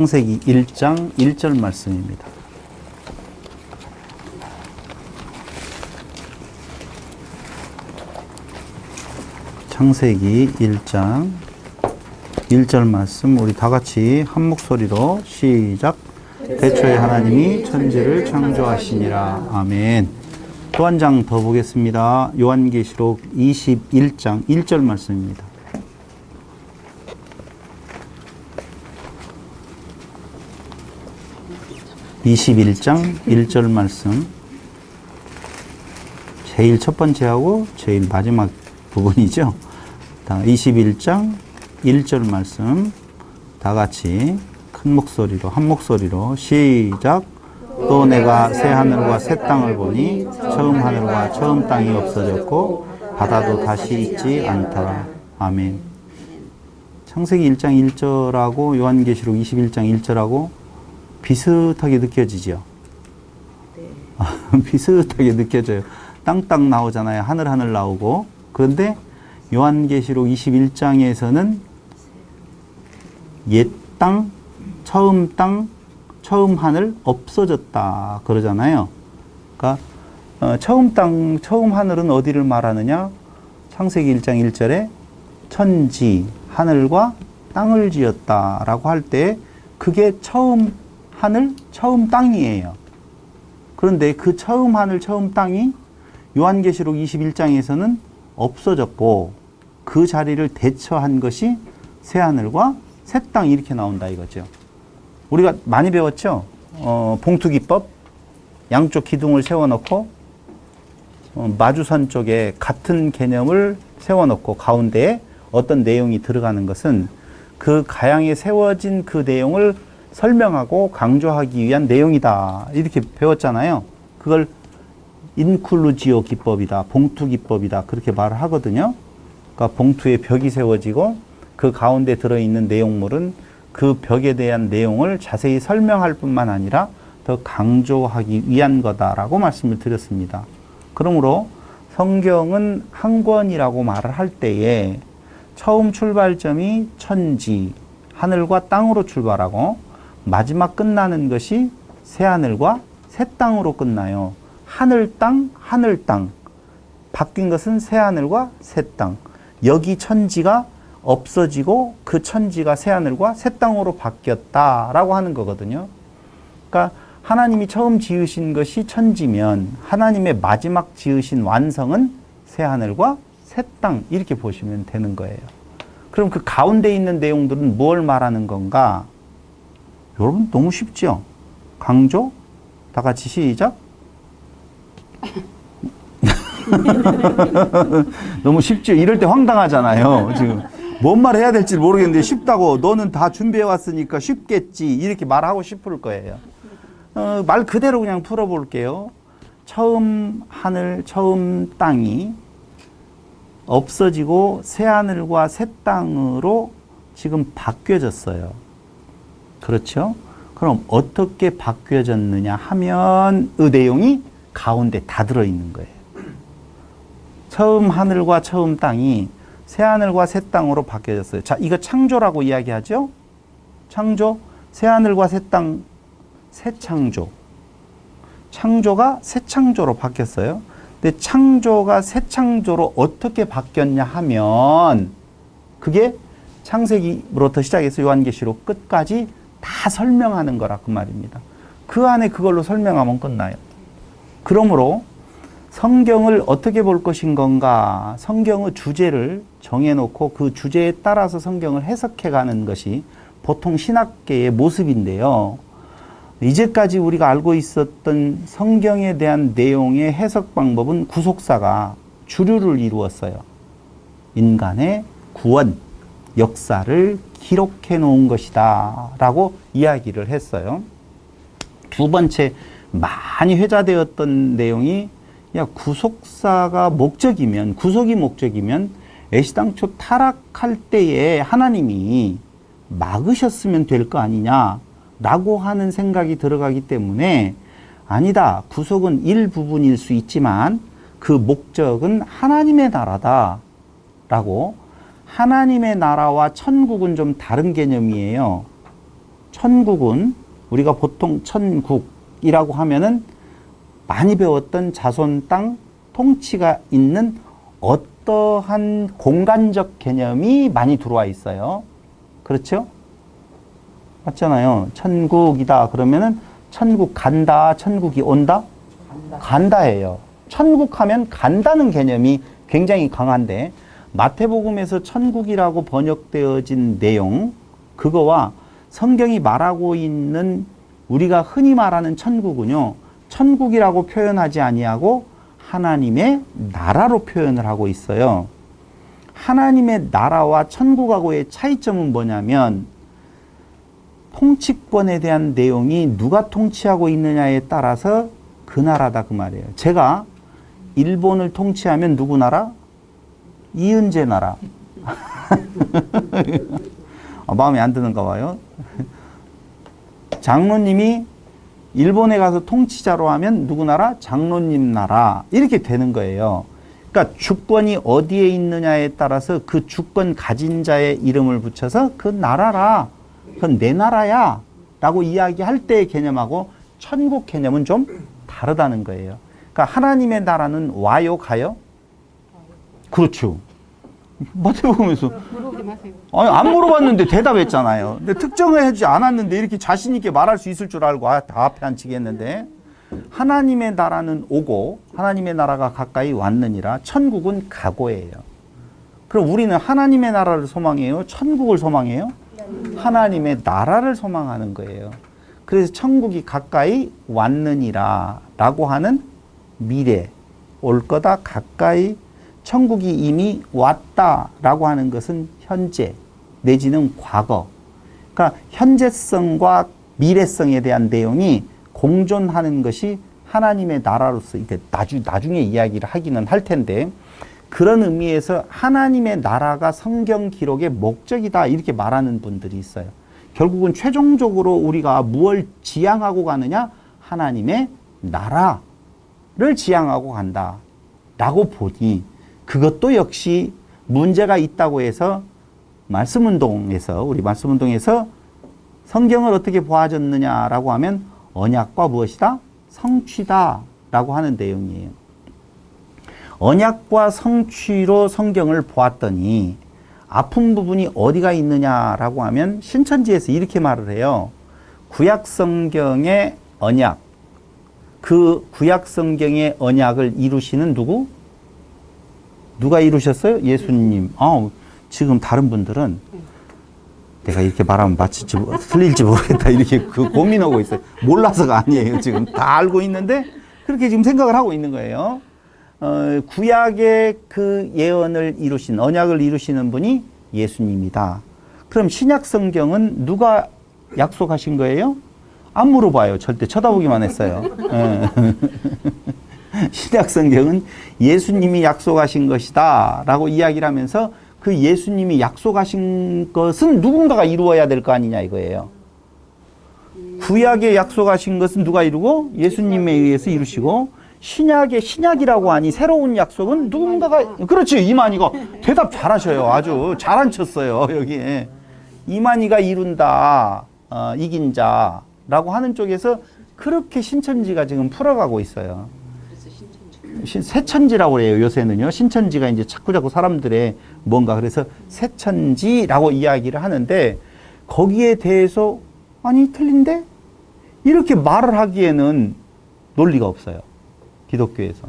창세기 1장 1절 말씀입니다. 창세기 1장 1절 말씀 우리 다 같이 한 목소리로 시작. 태초에 하나님이 천지를 창조하시니라. 아멘. 또 한 장 더 보겠습니다. 요한계시록 21장 1절 말씀입니다. (21장) 1절 말씀, 제일 첫 번째하고 제일 마지막 부분이죠. 21장 1절 말씀 다 같이 큰 목소리로 한 목소리로 시작. 또 내가 새 하늘과 새 땅을 보니 처음 하늘과 처음 땅이 없어졌고 바다도 다시 있지 않더라. 아멘. 창세기 1장 1절하고 요한계시록 21장 1절하고 비슷하게 느껴지죠? 네. 비슷하게 느껴져요. 땅 나오잖아요. 하늘 나오고. 그런데 요한계시록 21장에서는 옛 땅, 처음 하늘 없어졌다 그러잖아요. 그러니까 처음 땅, 처음 하늘은 어디를 말하느냐? 창세기 1장 1절에 천지, 하늘과 땅을 지었다라고 할 때 그게 처음 하늘, 처음 땅이에요. 그런데 그 처음 하늘, 처음 땅이 요한계시록 21장에서는 없어졌고 그 자리를 대처한 것이 새 하늘과 새 땅 이렇게 나온다 이거죠. 우리가 많이 배웠죠? 봉투기법, 양쪽 기둥을 세워놓고 마주선 쪽에 같은 개념을 세워놓고 가운데에 어떤 내용이 들어가는 것은 그 가양에 세워진 그 내용을 설명하고 강조하기 위한 내용이다 이렇게 배웠잖아요. 그걸 인클루지오 기법이다, 봉투 기법이다 그렇게 말을 하거든요. 그러니까 봉투에 벽이 세워지고 그 가운데 들어있는 내용물은 그 벽에 대한 내용을 자세히 설명할 뿐만 아니라 더 강조하기 위한 거다라고 말씀을 드렸습니다. 그러므로 성경은 한 권이라고 말을 할 때에 처음 출발점이 천지, 하늘과 땅으로 출발하고 마지막 끝나는 것이 새하늘과 새 땅으로 끝나요. 하늘 땅. 바뀐 것은 새하늘과 새 땅. 여기 천지가 없어지고 그 천지가 새하늘과 새 땅으로 바뀌었다라고 하는 거거든요. 그러니까 하나님이 처음 지으신 것이 천지면 하나님의 마지막 지으신 완성은 새하늘과 새 땅 이렇게 보시면 되는 거예요. 그럼 그 가운데 있는 내용들은 뭘 말하는 건가? 여러분 너무 쉽죠? 강조? 다 같이 시작. 너무 쉽죠? 이럴 때 황당하잖아요. 지금 뭔 말 해야 될지 모르겠는데 쉽다고 너는 다 준비해 왔으니까 쉽겠지 이렇게 말하고 싶을 거예요. 말 그대로 그냥 풀어볼게요. 처음 하늘, 처음 땅이 없어지고 새 하늘과 새 땅으로 지금 바뀌어졌어요. 그렇죠? 그럼 어떻게 바뀌어졌느냐 하면 그 내용이 가운데 다 들어있는 거예요. 처음 하늘과 처음 땅이 새 하늘과 새 땅으로 바뀌어졌어요. 자, 이거 창조라고 이야기하죠? 창조, 새 하늘과 새 땅, 새 창조. 창조가 새 창조로 바뀌었어요. 근데 창조가 새 창조로 어떻게 바뀌었냐 하면 그게 창세기부터 시작해서 요한계시록 끝까지 다 설명하는 거라 그 말입니다. 그 안에 그걸로 설명하면 끝나요. 그러므로 성경을 어떻게 볼 것인 건가? 성경의 주제를 정해놓고 그 주제에 따라서 성경을 해석해가는 것이 보통 신학계의 모습인데요. 이제까지 우리가 알고 있었던 성경에 대한 내용의 해석 방법은 구속사가 주류를 이루었어요. 인간의 구원, 역사를 기록해 놓은 것이다 라고 이야기를 했어요. 두 번째 많이 회자되었던 내용이 구속사가 목적이면, 구속이 목적이면 애시당초 타락할 때에 하나님이 막으셨으면 될 거 아니냐 라고 하는 생각이 들어가기 때문에 아니다. 구속은 일부분일 수 있지만 그 목적은 하나님의 나라다 라고. 하나님의 나라와 천국은 좀 다른 개념이에요. 천국은 우리가 보통 천국이라고 하면은 많이 배웠던 자손 땅 통치가 있는 어떠한 공간적 개념이 많이 들어와 있어요. 그렇죠? 맞잖아요. 천국이다 그러면은 천국 간다, 천국이 온다? 간다예요. 천국 하면 간다는 개념이 굉장히 강한데 마태복음에서 천국이라고 번역되어진 내용 그거와 성경이 말하고 있는 우리가 흔히 말하는 천국은요. 천국이라고 표현하지 아니하고 하나님의 나라로 표현을 하고 있어요. 하나님의 나라와 천국하고의 차이점은 뭐냐면 통치권에 대한 내용이 누가 통치하고 있느냐에 따라서 그 나라다 그 말이에요. 제가 일본을 통치하면 누구 나라? 이은재 나라. 마음에 안 드는가 봐요. 장로님이 일본에 가서 통치자로 하면 누구 나라? 장로님 나라. 이렇게 되는 거예요. 그러니까 주권이 어디에 있느냐에 따라서 그 주권 가진 자의 이름을 붙여서 그 나라라. 그건 내 나라야. 라고 이야기할 때의 개념하고 천국 개념은 좀 다르다는 거예요. 그러니까 하나님의 나라는 와요, 가요? 그렇죠. 마태복음에서 아니, 안 물어봤는데 대답했잖아요. 근데 특정하지 않았는데 이렇게 자신 있게 말할 수 있을 줄 알고 다 앞에 앉히겠는데 하나님의 나라는 오고 하나님의 나라가 가까이 왔느니라 천국은 가고예요. 그럼 우리는 하나님의 나라를 소망해요? 천국을 소망해요? 하나님의 나라를 소망하는 거예요. 그래서 천국이 가까이 왔느니라 라고 하는 미래 올 거다 가까이 천국이 이미 왔다라고 하는 것은 현재 내지는 과거. 그러니까 현재성과 미래성에 대한 내용이 공존하는 것이 하나님의 나라로서 이제 나중에 이야기를 하기는 할 텐데 그런 의미에서 하나님의 나라가 성경 기록의 목적이다 이렇게 말하는 분들이 있어요. 결국은 최종적으로 우리가 무엇을 지향하고 가느냐? 하나님의 나라를 지향하고 간다라고 보니 그것도 역시 문제가 있다고 해서 우리 말씀운동에서 성경을 어떻게 보아졌느냐라고 하면 언약과 무엇이다? 성취다 라고 하는 내용이에요. 언약과 성취로 성경을 보았더니 아픈 부분이 어디가 있느냐라고 하면 신천지에서 이렇게 말을 해요. 구약 성경의 언약, 그 구약 성경의 언약을 이루시는 누구? 누가 이루셨어요? 예수님. 지금 다른 분들은 내가 이렇게 말하면 맞을지 틀릴지 모르겠다 이렇게 고민하고 있어요. 몰라서가 아니에요. 지금 다 알고 있는데 그렇게 지금 생각을 하고 있는 거예요. 구약의 그 예언을 이루신 언약을 이루시는 분이 예수님이다. 그럼 신약 성경은 누가 약속하신 거예요? 안 물어봐요. 절대 쳐다보기만 했어요. 신약 성경은 예수님이 약속하신 것이다 라고 이야기를 하면서 그 예수님이 약속하신 것은 누군가가 이루어야 될 거 아니냐 이거예요. 구약에 약속하신 것은 누가 이루고 예수님에 의해서 이루시고 신약이라고 하니 새로운 약속은 누군가가 그렇지 이만희가 대답 잘하셔요. 아주 잘 앉혔어요. 여기에 이만희가 이룬다 이긴 자라고 하는 쪽에서 그렇게 신천지가 지금 풀어가고 있어요. 새천지라고 그래요. 요새는요. 신천지가 이제 자꾸 사람들의 뭔가 그래서 새천지라고 이야기를 하는데 거기에 대해서 아니 틀린데? 이렇게 말을 하기에는 논리가 없어요. 기독교에서.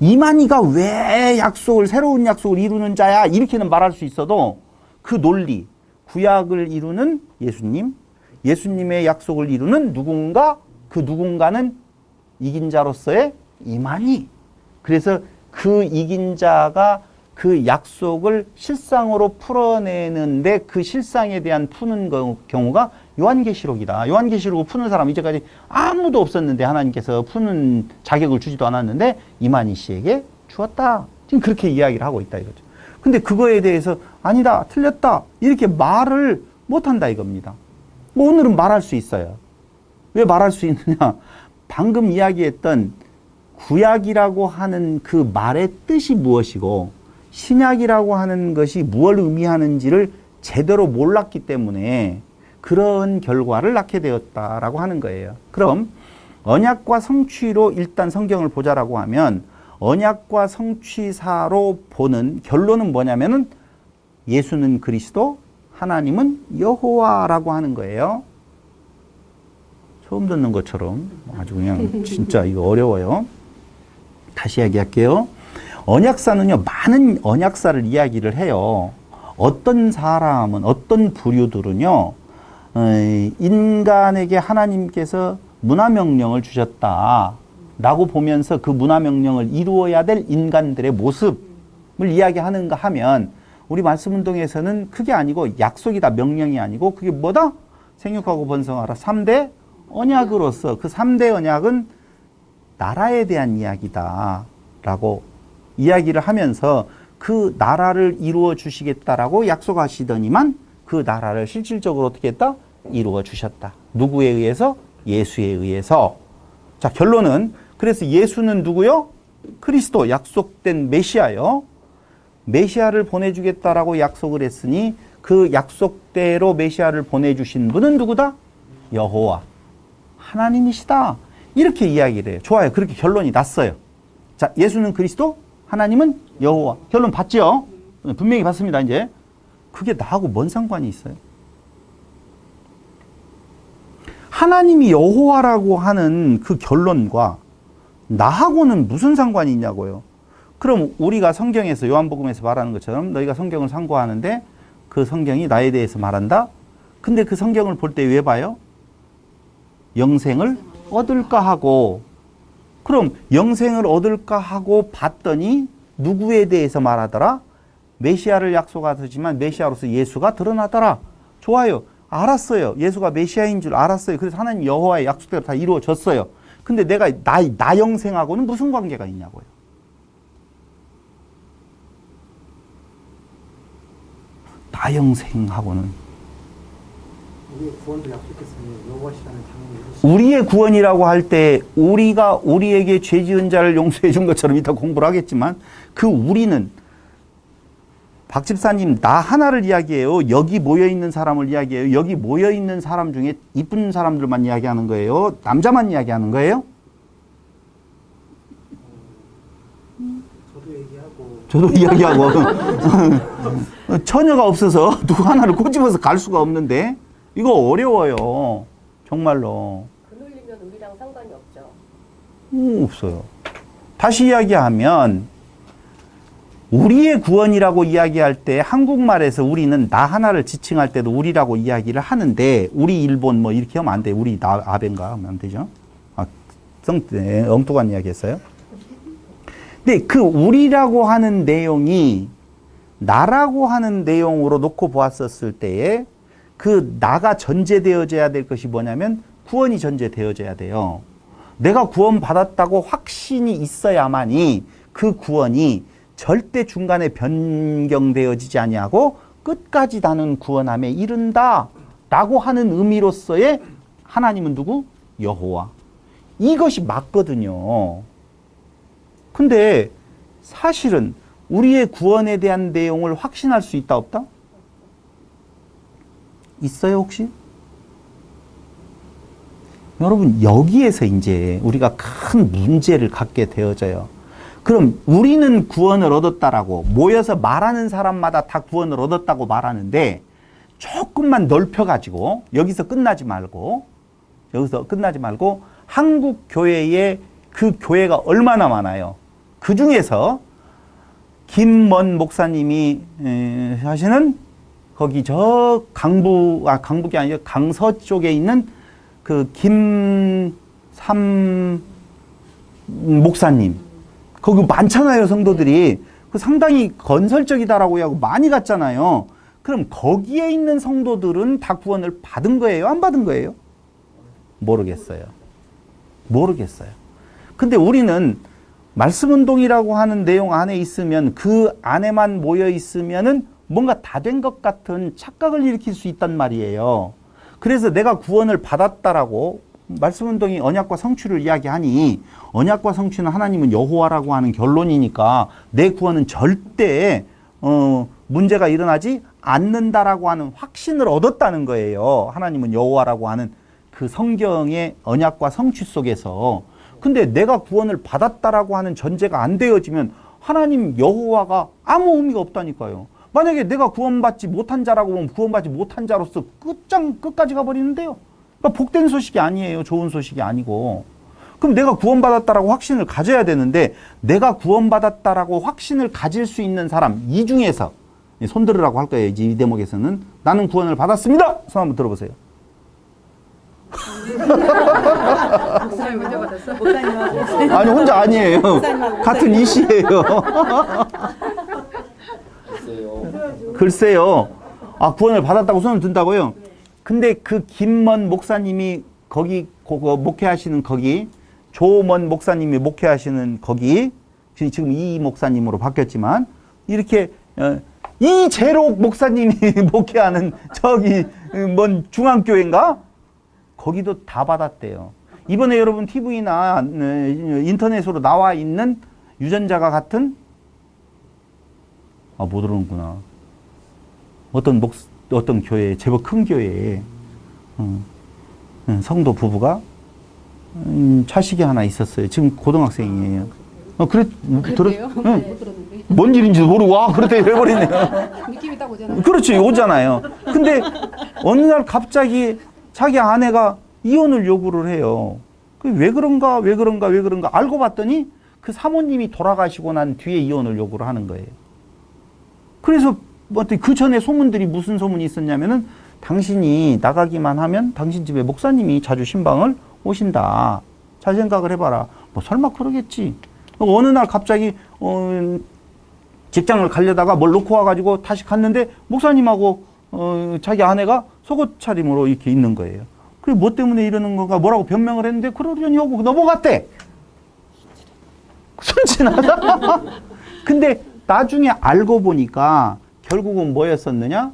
이만희가 왜 새로운 약속을 이루는 자야? 이렇게는 말할 수 있어도 그 논리, 구약을 이루는 예수님, 예수님의 약속을 이루는 누군가, 그 누군가는 이긴 자로서의 이만희. 그래서 그 이긴 자가 그 약속을 실상으로 풀어내는데 그 실상에 대한 푸는 경우가 요한계시록이다. 요한계시록을 푸는 사람 이제까지 아무도 없었는데 하나님께서 푸는 자격을 주지도 않았는데 이만희 씨에게 주었다. 지금 그렇게 이야기를 하고 있다 이거죠. 근데 그거에 대해서 아니다, 틀렸다 이렇게 말을 못한다 이겁니다. 오늘은 말할 수 있어요. 왜 말할 수 있느냐? 방금 이야기했던 구약이라고 하는 그 말의 뜻이 무엇이고 신약이라고 하는 것이 무엇을 의미하는지를 제대로 몰랐기 때문에 그런 결과를 낳게 되었다라고 하는 거예요. 그럼 언약과 성취로 일단 성경을 보자라고 하면 언약과 성취사로 보는 결론은 뭐냐면은 예수는 그리스도, 하나님은 여호와라고 하는 거예요. 처음 듣는 것처럼 아주 그냥 진짜 이거 어려워요. 다시 이야기할게요. 언약사는요, 많은 언약사를 이야기를 해요. 어떤 사람은, 어떤 부류들은요, 인간에게 하나님께서 문화명령을 주셨다라고 보면서 그 문화명령을 이루어야 될 인간들의 모습을 이야기하는가 하면 우리 말씀운동에서는 그게 아니고 약속이다, 명령이 아니고 그게 뭐다? 생육하고 번성하라 3대 언약으로서 그 3대 언약은 나라에 대한 이야기다 라고 이야기를 하면서 그 나라를 이루어 주시겠다라고 약속하시더니만 그 나라를 실질적으로 어떻게 했다? 이루어 주셨다. 누구에 의해서? 예수에 의해서. 자, 결론은 그래서 예수는 누구요? 그리스도, 약속된 메시아요. 메시아를 보내주겠다라고 약속을 했으니 그 약속대로 메시아를 보내주신 분은 누구다? 여호와, 하나님이시다. 이렇게 이야기를 해요. 좋아요. 그렇게 결론이 났어요. 자, 예수는 그리스도, 하나님은 여호와. 결론 봤죠? 분명히 봤습니다. 이제 그게 나하고 뭔 상관이 있어요? 하나님이 여호와라고 하는 그 결론과 나하고는 무슨 상관이 있냐고요. 그럼 우리가 성경에서 요한복음에서 말하는 것처럼 너희가 성경을 상고하는데 그 성경이 나에 대해서 말한다? 근데 그 성경을 볼 때 왜 봐요? 영생을 얻을까 하고, 그럼 영생을 얻을까 하고 봤더니 누구에 대해서 말하더라? 메시아를 약속하더지만 메시아로서 예수가 드러나더라. 좋아요. 알았어요. 예수가 메시아인 줄 알았어요. 그래서 하나님 여호와의 약속대로 다 이루어졌어요. 근데 내가 나 영생하고는 무슨 관계가 있냐고요. 나 영생하고는. 우리의 구원도 약속했으니 여호와 시간을 당연히 우리의 구원이라고 할 때 우리가 우리에게 죄 지은 자를 용서해 준 것처럼 이따 공부를 하겠지만 그 우리는 박 집사님 나 하나를 이야기해요. 여기 모여있는 사람을 이야기해요. 여기 모여있는 사람 중에 이쁜 사람들만 이야기하는 거예요. 남자만 이야기하는 거예요. 저도 이야기하고 처녀가 없어서 누구 하나를 꼬집어서 갈 수가 없는데 이거 어려워요. 정말로. 그늘리면 우리랑 상관이 없죠. 없어요. 다시 이야기하면 우리의 구원이라고 이야기할 때 한국말에서 우리는 나 하나를 지칭할 때도 우리라고 이야기를 하는데 우리 일본 뭐 이렇게 하면 안 돼. 우리 나 아벤가 하면 안 되죠. 엉뚱한 이야기 했어요. 근데 그 우리라고 하는 내용이 나라고 하는 내용으로 놓고 보았었을 때에 그 나가 전제되어져야 될 것이 뭐냐면 구원이 전제되어져야 돼요. 내가 구원 받았다고 확신이 있어야만이 그 구원이 절대 중간에 변경되어지지 아니하고 끝까지 다는 구원함에 이른다 라고 하는 의미로서의 하나님은 누구? 여호와. 이것이 맞거든요. 근데 사실은 우리의 구원에 대한 내용을 확신할 수 있다 없다? 있어요 혹시? 여러분 여기에서 이제 우리가 큰 문제를 갖게 되어져요. 그럼 우리는 구원을 얻었다라고 모여서 말하는 사람마다 다 구원을 얻었다고 말하는데 조금만 넓혀가지고 여기서 끝나지 말고 한국 교회에 그 교회가 얼마나 많아요. 그 중에서 김먼 목사님이 하시는 거기 저 강북이 아니라 강서 쪽에 있는 그 김삼 목사님 거기 많잖아요. 성도들이 그 상당히 건설적이다라고 하고 많이 갔잖아요. 그럼 거기에 있는 성도들은 다 구원을 받은 거예요? 안 받은 거예요? 모르겠어요. 근데 우리는 말씀운동이라고 하는 내용 안에 있으면 그 안에만 모여 있으면은 뭔가 다 된 것 같은 착각을 일으킬 수 있단 말이에요. 그래서 내가 구원을 받았다라고 말씀운동이 언약과 성취를 이야기하니 언약과 성취는 하나님은 여호와라고 하는 결론이니까 내 구원은 절대 문제가 일어나지 않는다라고 하는 확신을 얻었다는 거예요. 하나님은 여호와라고 하는 그 성경의 언약과 성취 속에서. 근데 내가 구원을 받았다라고 하는 전제가 안 되어지면 하나님 여호와가 아무 의미가 없다니까요. 만약에 내가 구원받지 못한 자라고 보면 구원받지 못한 자로서 끝까지 가버리는데요. 그러니까 복된 소식이 아니에요. 좋은 소식이 아니고. 그럼 내가 구원받았다라고 확신을 가져야 되는데 내가 구원받았다라고 확신을 가질 수 있는 사람 이 중에서 손 들으라고 할 거예요. 이제 이 대목에서는 나는 구원을 받았습니다. 손 한번 들어보세요. 목사님 먼저 받았어? 아니 혼자 아니에요. 같은 이시예요. 글쎄요. 아 구원을 받았다고 손을 든다고요? 근데 그 김먼 목사님이 거기 목회하시는 거기 조먼 목사님이 목회하시는 거기 지금 이 목사님으로 바뀌었지만 이렇게 이재록 목사님이 목회하는 저기 뭔 중앙교회인가? 거기도 다 받았대요. 이번에 여러분 TV나 인터넷으로 나와 있는 유전자가 같은 못 들어오는구나. 어떤 교회, 제법 큰 교회에 성도 부부가 자식이 하나 있었어요. 지금 고등학생이에요. 그래요? 응. 못 들었는데. 뭔 일인지도 모르고 와 그렇게 해버리네요. 느낌이 딱 오잖아요. 그렇지 오잖아요. 근데 어느 날 갑자기 자기 아내가 이혼을 요구를 해요. 왜 그런가 알고 봤더니 그 사모님이 돌아가시고 난 뒤에 이혼을 요구를 하는 거예요. 그래서 그 전에 소문들이 무슨 소문이 있었냐면은 당신이 나가기만 하면 당신 집에 목사님이 자주 신방을 오신다. 잘 생각을 해봐라. 뭐 설마 그러겠지. 어느 날 갑자기 직장을 가려다가 뭘 놓고 와가지고 다시 갔는데 목사님하고 자기 아내가 속옷 차림으로 이렇게 있는 거예요. 그래 뭐 때문에 이러는 건가 뭐라고 변명을 했는데 그러려니 하고 넘어갔대. 순진하다. 근데 나중에 알고 보니까 결국은 뭐였었느냐?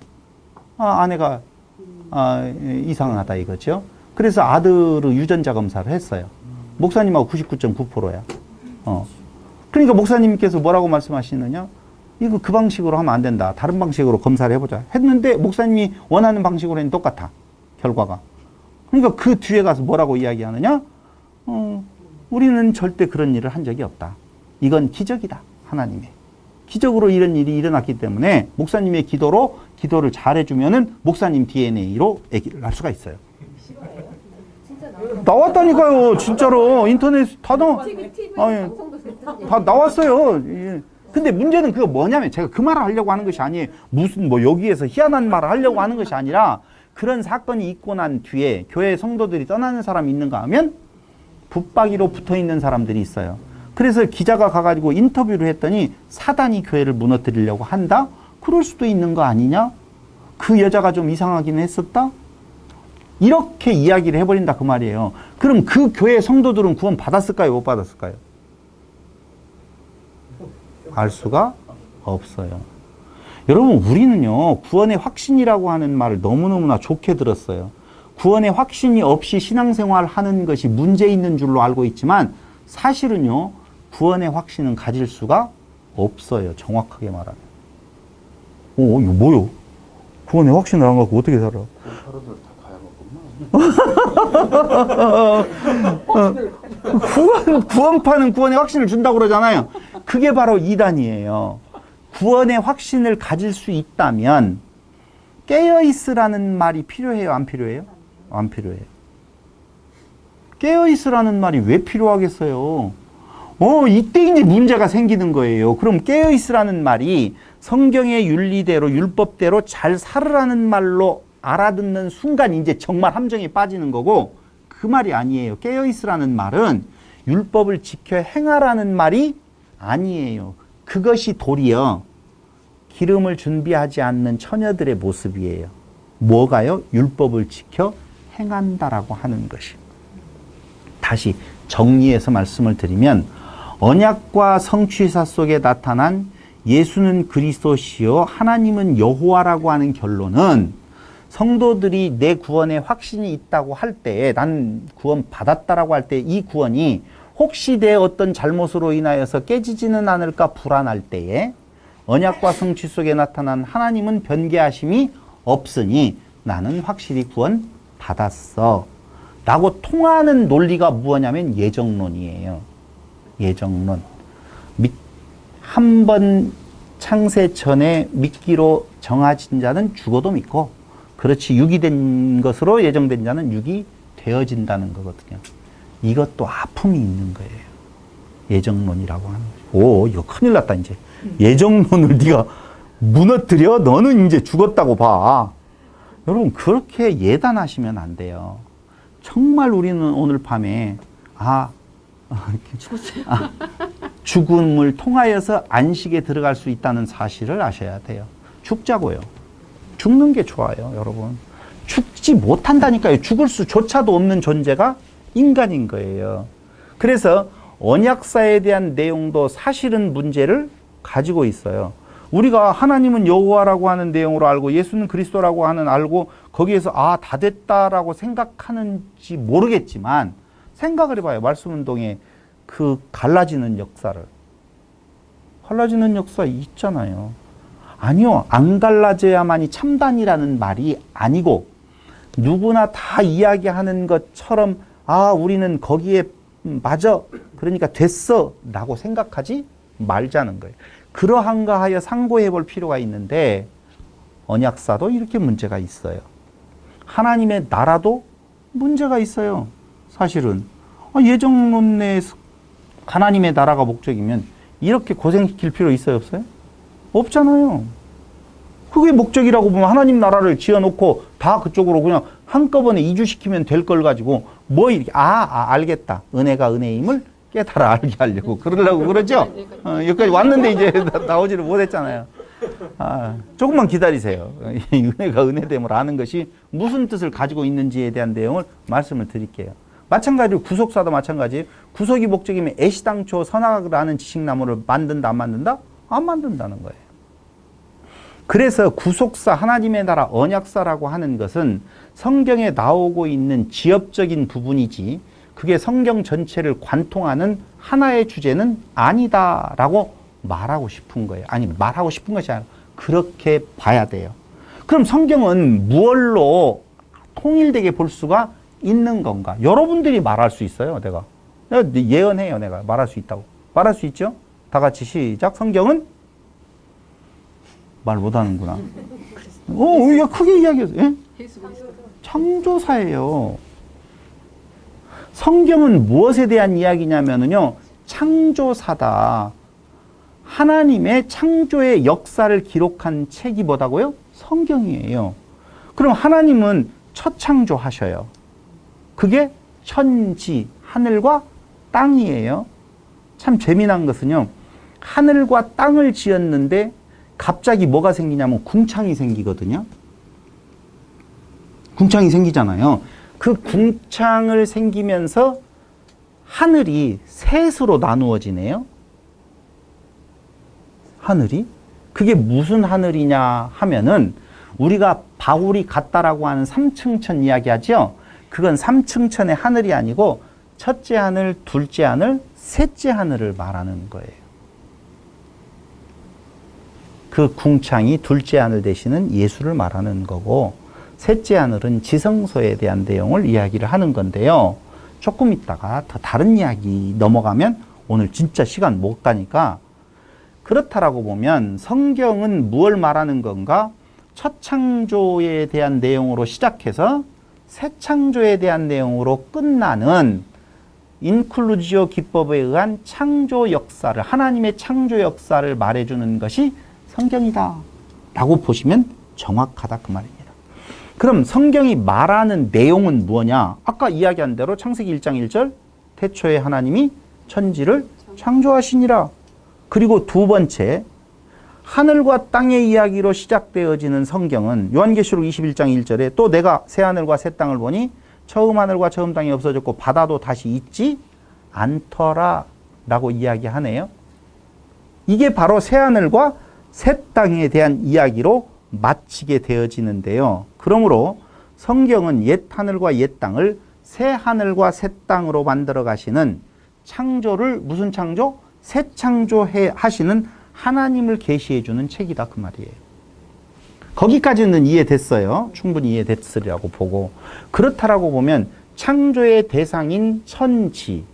아내가 이상하다 이거죠. 그래서 아들의 유전자 검사를 했어요. 목사님하고 99.9%야. 그러니까 목사님께서 뭐라고 말씀하시느냐? 이거 그 방식으로 하면 안 된다. 다른 방식으로 검사를 해보자. 했는데 목사님이 원하는 방식으로 했는데 똑같아. 결과가. 그러니까 그 뒤에 가서 뭐라고 이야기하느냐? 우리는 절대 그런 일을 한 적이 없다. 이건 기적이다. 하나님의. 기적으로 이런 일이 일어났기 때문에 목사님의 기도를 잘해주면은 목사님 DNA로 아기를 낳을 수가 있어요. 나왔다니까요. 진짜로. 인터넷 다 나왔어요. 예. 근데 문제는 그거 뭐냐면 제가 그 말을 하려고 하는 것이 아니에요. 무슨 뭐 여기에서 희한한 말을 하려고 하는 것이 아니라 그런 사건이 있고 난 뒤에 교회 성도들이 떠나는 사람이 있는가 하면 붙박이로 붙어 있는 사람들이 있어요. 그래서 기자가 가가지고 인터뷰를 했더니 사단이 교회를 무너뜨리려고 한다? 그럴 수도 있는 거 아니냐? 그 여자가 좀 이상하긴 했었다? 이렇게 이야기를 해버린다 그 말이에요. 그럼 그 교회 성도들은 구원 받았을까요? 못 받았을까요? 알 수가 없어요. 여러분 우리는요 구원의 확신이라고 하는 말을 너무너무나 좋게 들었어요. 구원의 확신이 없이 신앙생활 하는 것이 문제 있는 줄로 알고 있지만 사실은요 구원의 확신은 가질 수가 없어요. 정확하게 말하면. 이거 뭐요? 구원의 확신을 안 갖고 어떻게 살아? 구원파는 구원의 확신을 준다고 그러잖아요. 그게 바로 이단이에요. 구원의 확신을 가질 수 있다면 깨어있으라는 말이 필요해요? 안 필요해요? 안 필요해요. 깨어있으라는 말이 왜 필요하겠어요? 이때 이제 문제가 생기는 거예요. 그럼 깨어있으라는 말이 성경의 윤리대로 율법대로 잘 살으라는 말로 알아듣는 순간 이제 정말 함정에 빠지는 거고 그 말이 아니에요. 깨어있으라는 말은 율법을 지켜 행하라는 말이 아니에요. 그것이 도리어 기름을 준비하지 않는 처녀들의 모습이에요. 뭐가요? 율법을 지켜 행한다라고 하는 것이. 다시 정리해서 말씀을 드리면 언약과 성취사 속에 나타난 예수는 그리스도시요 하나님은 여호와라고 하는 결론은 성도들이 내 구원에 확신이 있다고 할 때, 난 구원 받았다라고 할 때 이 구원이 혹시 내 어떤 잘못으로 인하여서 깨지지는 않을까 불안할 때에 언약과 성취 속에 나타난 하나님은 변개하심이 없으니 나는 확실히 구원 받았어. 라고 통하는 논리가 무엇냐면 예정론이에요. 예정론. 한 번 창세 전에 믿기로 정하진 자는 죽어도 믿고, 그렇지 육이 된 것으로 예정된 자는 육이 되어진다는 거거든요. 이것도 아픔이 있는 거예요. 예정론이라고 하는 거죠. 오, 이거 큰일 났다 이제. 예정론을 네가 무너뜨려? 너는 이제 죽었다고 봐. 여러분 그렇게 예단하시면 안 돼요. 정말 우리는 오늘 밤에 죽었어요. 죽음을 통하여서 안식에 들어갈 수 있다는 사실을 아셔야 돼요. 죽자고요. 죽는 게 좋아요, 여러분. 죽지 못한다니까요. 죽을 수조차도 없는 존재가 인간인 거예요. 그래서 언약사에 대한 내용도 사실은 문제를 가지고 있어요. 우리가 하나님은 여호와라고 하는 내용으로 알고 예수는 그리스도라고 하는 알고 거기에서 다 됐다라고 생각하는지 모르겠지만 생각을 해봐요. 말씀운동에 그 갈라지는 역사를. 갈라지는 역사 있잖아요. 아니요. 안 갈라져야만이 참단이라는 말이 아니고 누구나 다 이야기하는 것처럼 우리는 거기에 맞아. 그러니까 됐어. 라고 생각하지 말자는 거예요. 그러한가 하여 상고해 볼 필요가 있는데 언약사도 이렇게 문제가 있어요. 하나님의 나라도 문제가 있어요. 사실은. 예정론 내에서 하나님의 나라가 목적이면 이렇게 고생시킬 필요 있어요, 없어요? 없잖아요. 그게 목적이라고 보면 하나님 나라를 지어놓고 다 그쪽으로 그냥 한꺼번에 이주시키면 될 걸 가지고 뭐 이렇게 알겠다. 은혜가 은혜임을 깨달아 알게 하려고 그러려고 그러죠? 여기까지 왔는데 이제 나오지를 못했잖아요. 조금만 기다리세요. 은혜가 은혜됨을 아는 것이 무슨 뜻을 가지고 있는지에 대한 내용을 말씀을 드릴게요. 마찬가지로 구속사도 마찬가지예요. 구속이 목적이면 애시당초 선악을 아는 지식나무를 만든다 안 만든다? 안 만든다는 거예요. 그래서 구속사, 하나님의 나라, 언약사라고 하는 것은 성경에 나오고 있는 지엽적인 부분이지 그게 성경 전체를 관통하는 하나의 주제는 아니다라고 말하고 싶은 거예요. 아니, 말하고 싶은 것이 아니라 그렇게 봐야 돼요. 그럼 성경은 무엇로 통일되게 볼 수가 있는 건가? 여러분들이 말할 수 있어요. 내가 예언해요. 내가 말할 수 있다고. 말할 수 있죠? 다 같이 시작. 성경은 말 못하는구나. 야, 크게 이야기해서. 창조사예요. 성경은 무엇에 대한 이야기냐면요, 창조사다. 하나님의 창조의 역사를 기록한 책이 뭐다고요? 성경이에요. 그럼 하나님은 첫 창조하셔요. 그게 천지, 하늘과 땅이에요. 참 재미난 것은요, 하늘과 땅을 지었는데 갑자기 뭐가 생기냐면 궁창이 생기거든요. 궁창이 생기잖아요. 그 궁창을 생기면서 하늘이 셋으로 나누어지네요. 하늘이? 그게 무슨 하늘이냐 하면은 우리가 바울이 같다라고 하는 삼층천 이야기하죠. 그건 삼층천의 하늘이 아니고 첫째 하늘, 둘째 하늘, 셋째 하늘을 말하는 거예요. 그 궁창이 둘째 하늘 되시는 예수를 말하는 거고 셋째 하늘은 지성소에 대한 내용을 이야기를 하는 건데요. 조금 있다가 더 다른 이야기 넘어가면 오늘 진짜 시간 못 가니까 그렇다라고 보면 성경은 무엇을 말하는 건가? 첫 창조에 대한 내용으로 시작해서 새 창조에 대한 내용으로 끝나는 인클루지오 기법에 의한 창조 역사를, 하나님의 창조 역사를 말해주는 것이 성경이다 라고 보시면 정확하다 그 말입니다. 그럼 성경이 말하는 내용은 뭐냐? 아까 이야기한 대로 창세기 1장 1절 태초에 하나님이 천지를 창조하시니라. 그리고 두 번째, 하늘과 땅의 이야기로 시작되어지는 성경은 요한계시록 21장 1절에 또 내가 새하늘과 새 땅을 보니 처음 하늘과 처음 땅이 없어졌고 바다도 다시 있지 않더라 라고 이야기하네요. 이게 바로 새하늘과 새 땅에 대한 이야기로 마치게 되어지는데요. 그러므로 성경은 옛 하늘과 옛 땅을 새 하늘과 새 땅으로 만들어 가시는 창조를 무슨 창조? 새 창조해 하시는 하나님을 계시해주는 책이다 그 말이에요. 거기까지는 이해됐어요. 충분히 이해됐으리라고 보고, 그렇다라고 보면 창조의 대상인 천지,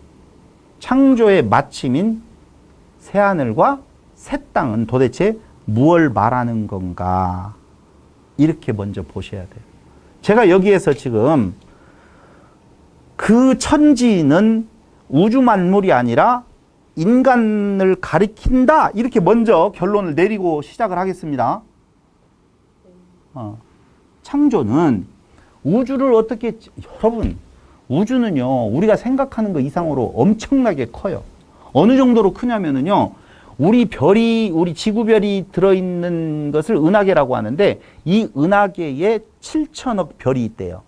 창조의 마침인 새하늘과 새 땅은 도대체 무엇을 말하는 건가, 이렇게 먼저 보셔야 돼요. 제가 여기에서 지금 그 천지는 우주 만물이 아니라 인간을 가리킨다, 이렇게 먼저 결론을 내리고 시작을 하겠습니다. 창조는 우주를 어떻게, 여러분, 우주는요, 우리가 생각하는 것 이상으로 엄청나게 커요. 어느 정도로 크냐면은요, 우리 별이, 우리 지구별이 들어있는 것을 은하계라고 하는데, 이 은하계에 7천억 별이 있대요.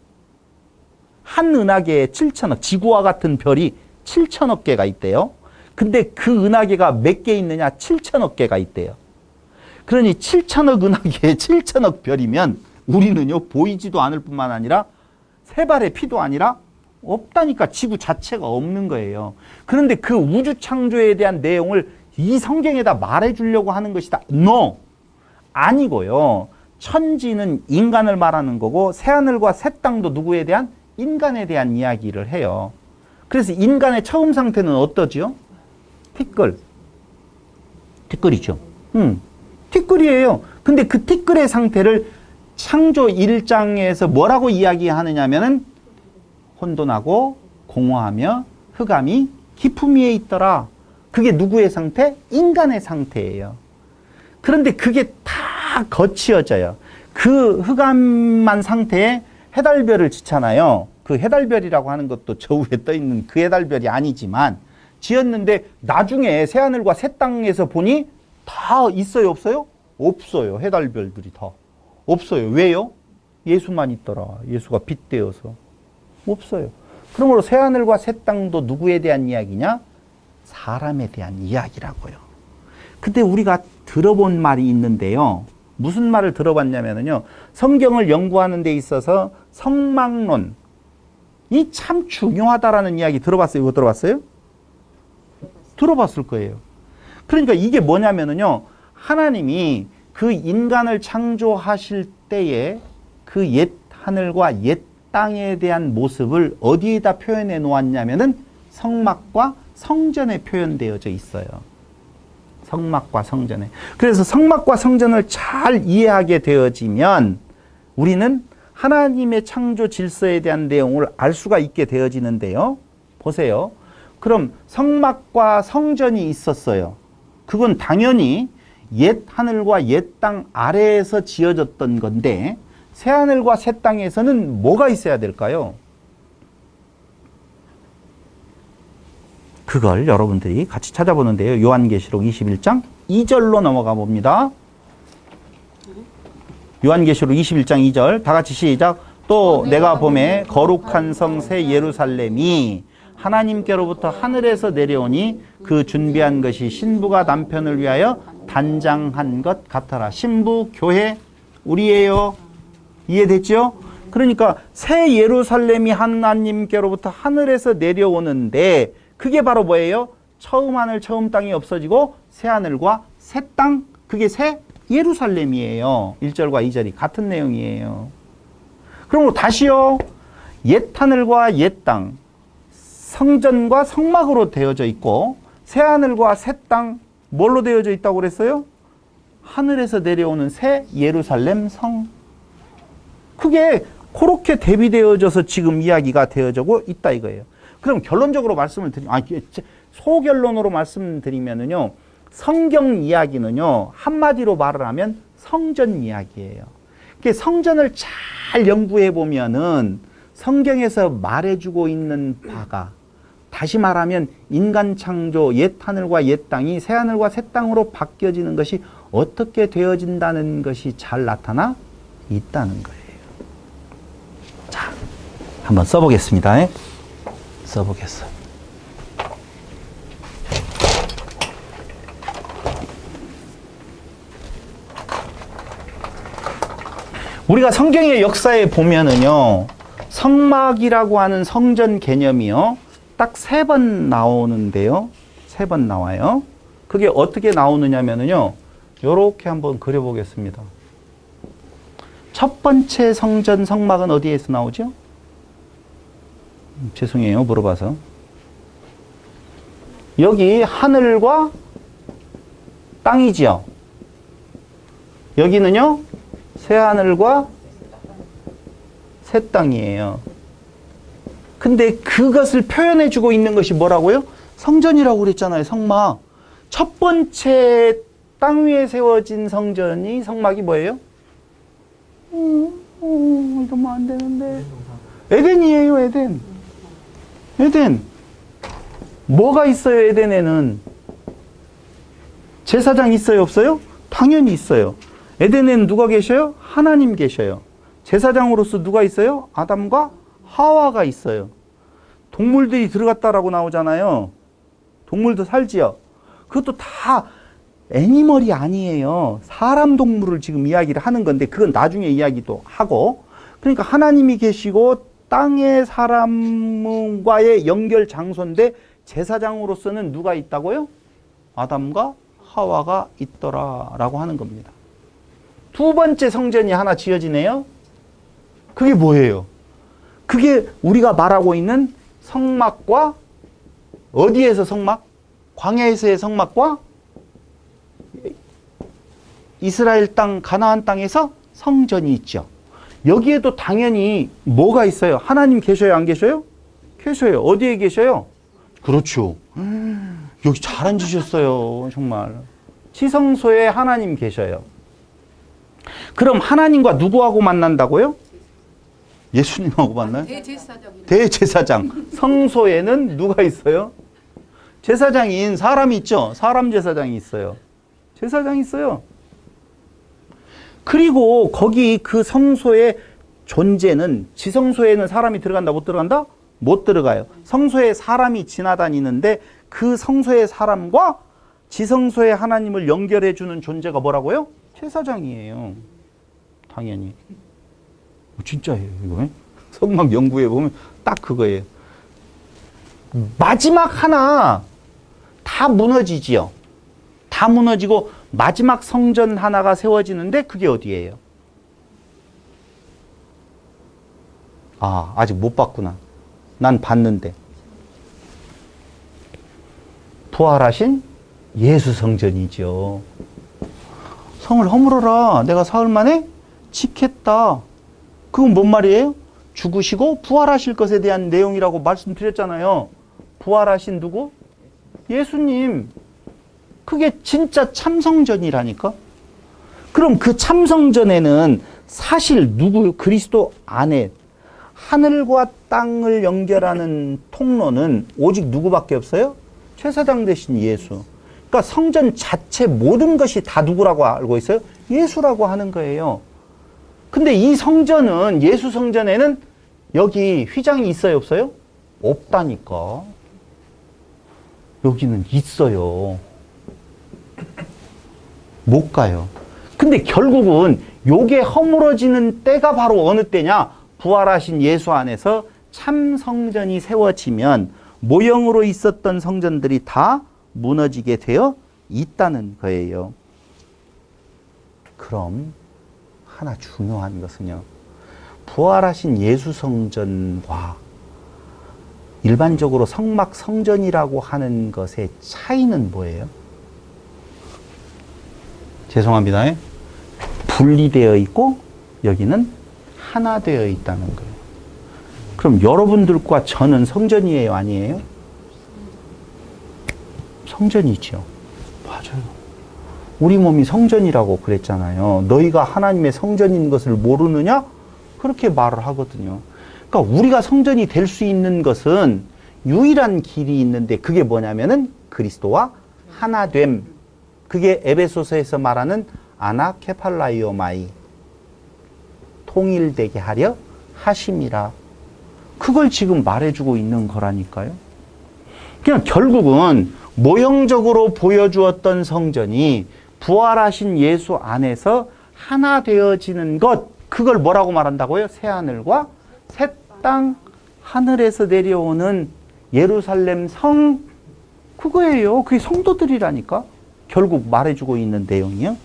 한 은하계에 7천억, 지구와 같은 별이 7천억 개가 있대요. 근데 그 은하계가 몇 개 있느냐? 7천억 개가 있대요. 그러니 7천억 은하계에 7천억 별이면 우리는요, 보이지도 않을 뿐만 아니라 세 발의 피도 아니라 없다니까, 지구 자체가 없는 거예요. 그런데 그 우주 창조에 대한 내용을 이 성경에다 말해주려고 하는 것이다. No! 아니고요. 천지는 인간을 말하는 거고, 새하늘과 새 땅도 누구에 대한? 인간에 대한 이야기를 해요. 그래서 인간의 처음 상태는 어떠지요? 티끌이죠. 티끌이에요. 근데 그 티끌의 상태를 창조 1장에서 뭐라고 이야기하느냐면은 혼돈하고 공허하며 흑암이 깊음 위에 있더라. 그게 누구의 상태? 인간의 상태예요. 그런데 그게 다 거치어져요. 그 흑암만 상태에 해달별을 짓잖아요. 그 해달별이라고 하는 것도 저 위에 떠있는 그 해달별이 아니지만 지었는데 나중에 새하늘과 새 땅에서 보니 다 있어요, 없어요? 없어요. 해달별들이 다 없어요. 왜요? 예수만 있더라. 예수가 빛되어서. 없어요. 그러므로 새하늘과 새 땅도 누구에 대한 이야기냐? 사람에 대한 이야기라고요. 근데 우리가 들어본 말이 있는데요. 무슨 말을 들어봤냐면요, 성경을 연구하는 데 있어서 성막론이 참 중요하다라는 이야기 들어봤어요? 이거 들어봤어요? 들어봤을 거예요. 그러니까 이게 뭐냐면요, 하나님이 그 인간을 창조하실 때에 그 옛 하늘과 옛 땅에 대한 모습을 어디에다 표현해 놓았냐면은 성막과 성전에 표현되어져 있어요. 성막과 성전에. 그래서 성막과 성전을 잘 이해하게 되어지면 우리는 하나님의 창조 질서에 대한 내용을 알 수가 있게 되어지는데요. 보세요. 그럼 성막과 성전이 있었어요. 그건 당연히 옛 하늘과 옛 땅 아래에서 지어졌던 건데, 새 하늘과 새 땅에서는 뭐가 있어야 될까요? 그걸 여러분들이 같이 찾아보는데요. 요한계시록 21장 2절로 넘어가 봅니다. 요한계시록 21장 2절 다 같이 시작. 또 내가 보매 거룩한 성 새 예루살렘이 하나님께로부터 하늘에서 내려오니 그 준비한 것이 신부가 남편을 위하여 단장한 것 같아라. 신부, 교회, 우리예요. 이해됐죠? 그러니까 새 예루살렘이 하나님께로부터 하늘에서 내려오는데 그게 바로 뭐예요? 처음 하늘 처음 땅이 없어지고 새 하늘과 새 땅, 그게 새 예루살렘이에요. 1절과 2절이 같은 내용이에요. 그럼 다시요. 옛 하늘과 옛 땅, 성전과 성막으로 되어져 있고 새 하늘과 새 땅 뭘로 되어져 있다고 그랬어요? 하늘에서 내려오는 새 예루살렘 성. 그게 그렇게 대비되어져서 지금 이야기가 되어지고 있다 이거예요. 그럼 결론적으로 말씀을 드리면, 소결론으로 말씀드리면은요, 성경 이야기는요, 한마디로 말을 하면 성전 이야기예요. 성전을 잘 연구해 보면은 성경에서 말해주고 있는 바가, 다시 말하면 인간 창조, 옛 하늘과 옛 땅이 새 하늘과 새 땅으로 바뀌어지는 것이 어떻게 되어진다는 것이 잘 나타나 있다는 거예요. 자, 한번 써보겠습니다. 써보겠어요. 우리가 성경의 역사에 보면은요, 성막이라고 하는 성전 개념이요, 딱 3번 나오는데요. 3번 나와요. 그게 어떻게 나오느냐면요. 요렇게 한번 그려보겠습니다. 첫 번째 성전 성막은 어디에서 나오죠? 죄송해요. 물어봐서. 여기 하늘과 땅이지요. 여기는요. 새하늘과 새 땅이에요. 근데 그것을 표현해주고 있는 것이 뭐라고요? 성전이라고 그랬잖아요. 성막. 첫 번째 땅 위에 세워진 성전이 성막이 뭐예요? 이러면 안 되는데. 에덴이에요, 에덴. 에덴. 뭐가 있어요, 에덴에는? 제사장 있어요, 없어요? 당연히 있어요. 에덴에는 누가 계셔요? 하나님 계셔요. 제사장으로서 누가 있어요? 아담과 하와가 있어요. 동물들이 들어갔다라고 나오잖아요. 동물도 살지요. 그것도 다 애니멀이 아니에요. 사람 동물을 지금 이야기를 하는 건데 그건 나중에 이야기도 하고. 그러니까 하나님이 계시고 땅의 사람과의 연결 장소인데 제사장으로서는 누가 있다고요? 아담과 하와가 있더라라고 하는 겁니다. 두 번째 성전이 하나 지어지네요. 그게 뭐예요? 그게 우리가 말하고 있는 성막과 어디에서 성막? 광야에서의 성막과 이스라엘 땅, 가나안 땅에서 성전이 있죠. 여기에도 당연히 뭐가 있어요? 하나님 계셔요? 안 계셔요? 계셔요. 어디에 계셔요? 그렇죠. 여기 잘 앉으셨어요. 정말. 지성소에 하나님 계셔요. 그럼 하나님과 누구하고 만난다고요? 예수님하고 만나요? 대제사장. 성소에는 누가 있어요? 제사장인 사람이 있죠? 사람 제사장이 있어요. 제사장이 있어요. 그리고 거기 그 성소의 존재는, 지성소에는 사람이 들어간다, 못 들어간다? 못 들어가요. 성소에 사람이 지나다니는데 그 성소의 사람과 지성소의 하나님을 연결해주는 존재가 뭐라고요? 제사장이에요. 당연히. 진짜예요, 이거. 성막 연구해 보면 딱 그거예요. 마지막 하나 다 무너지지요. 다 무너지고 마지막 성전 하나가 세워지는데 그게 어디예요? 아, 아직 못 봤구나. 난 봤는데. 부활하신 예수 성전이죠. 성을 허물어라. 내가 사흘 만에 짓겠다. 그건 뭔 말이에요? 죽으시고 부활하실 것에 대한 내용이라고 말씀드렸잖아요. 부활하신 누구? 예수님. 그게 진짜 참성전이라니까. 그럼 그 참성전에는 사실 누구? 그리스도 안에 하늘과 땅을 연결하는 통로는 오직 누구밖에 없어요? 제사장 대신 예수. 그러니까 성전 자체 모든 것이 다 누구라고 알고 있어요? 예수라고 하는 거예요. 근데 이 성전은, 예수 성전에는 여기 휘장이 있어요, 없어요? 없다니까. 여기는 있어요. 못 가요. 근데 결국은 요게 허물어지는 때가 바로 어느 때냐? 부활하신 예수 안에서 참 성전이 세워지면 모형으로 있었던 성전들이 다 무너지게 되어 있다는 거예요. 그럼 하나 중요한 것은요. 부활하신 예수 성전과 일반적으로 성막 성전이라고 하는 것의 차이는 뭐예요? 죄송합니다. 분리되어 있고 여기는 하나 되어 있다는 거예요. 그럼 여러분들과 저는 성전이에요, 아니에요? 성전이죠. 맞아요. 우리 몸이 성전이라고 그랬잖아요. 너희가 하나님의 성전인 것을 모르느냐? 그렇게 말을 하거든요. 그러니까 우리가 성전이 될 수 있는 것은 유일한 길이 있는데 그게 뭐냐면은 그리스도와 하나됨. 그게 에베소서에서 말하는 아나케팔라이오마이. 통일되게 하려 하심이라. 그걸 지금 말해주고 있는 거라니까요. 그냥 결국은 모형적으로 보여주었던 성전이 부활하신 예수 안에서 하나 되어지는 것, 그걸 뭐라고 말한다고요? 새하늘과 새 땅, 하늘에서 내려오는 예루살렘 성, 그거예요. 그게 성도들이라니까. 결국 말해주고 있는 내용이요.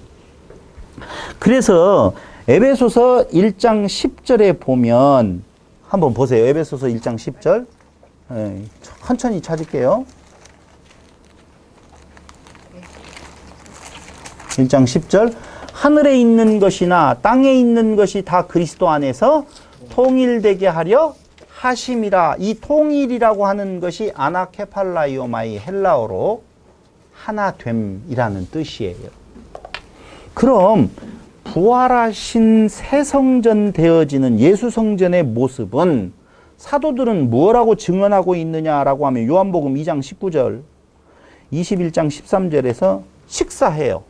그래서 에베소서 1장 10절에 보면 한번 보세요. 에베소서 1장 10절. 천천히 찾을게요. 1장 10절. 하늘에 있는 것이나 땅에 있는 것이 다 그리스도 안에서 통일되게 하려 하심이라. 이 통일이라고 하는 것이 아나케팔라이오마이 헬라어로 하나됨이라는 뜻이에요. 그럼 부활하신 새 성전 되어지는 예수 성전의 모습은 사도들은 뭐라고 증언하고 있느냐라고 하면 요한복음 2장 19절, 21장 13절에서 식사해요.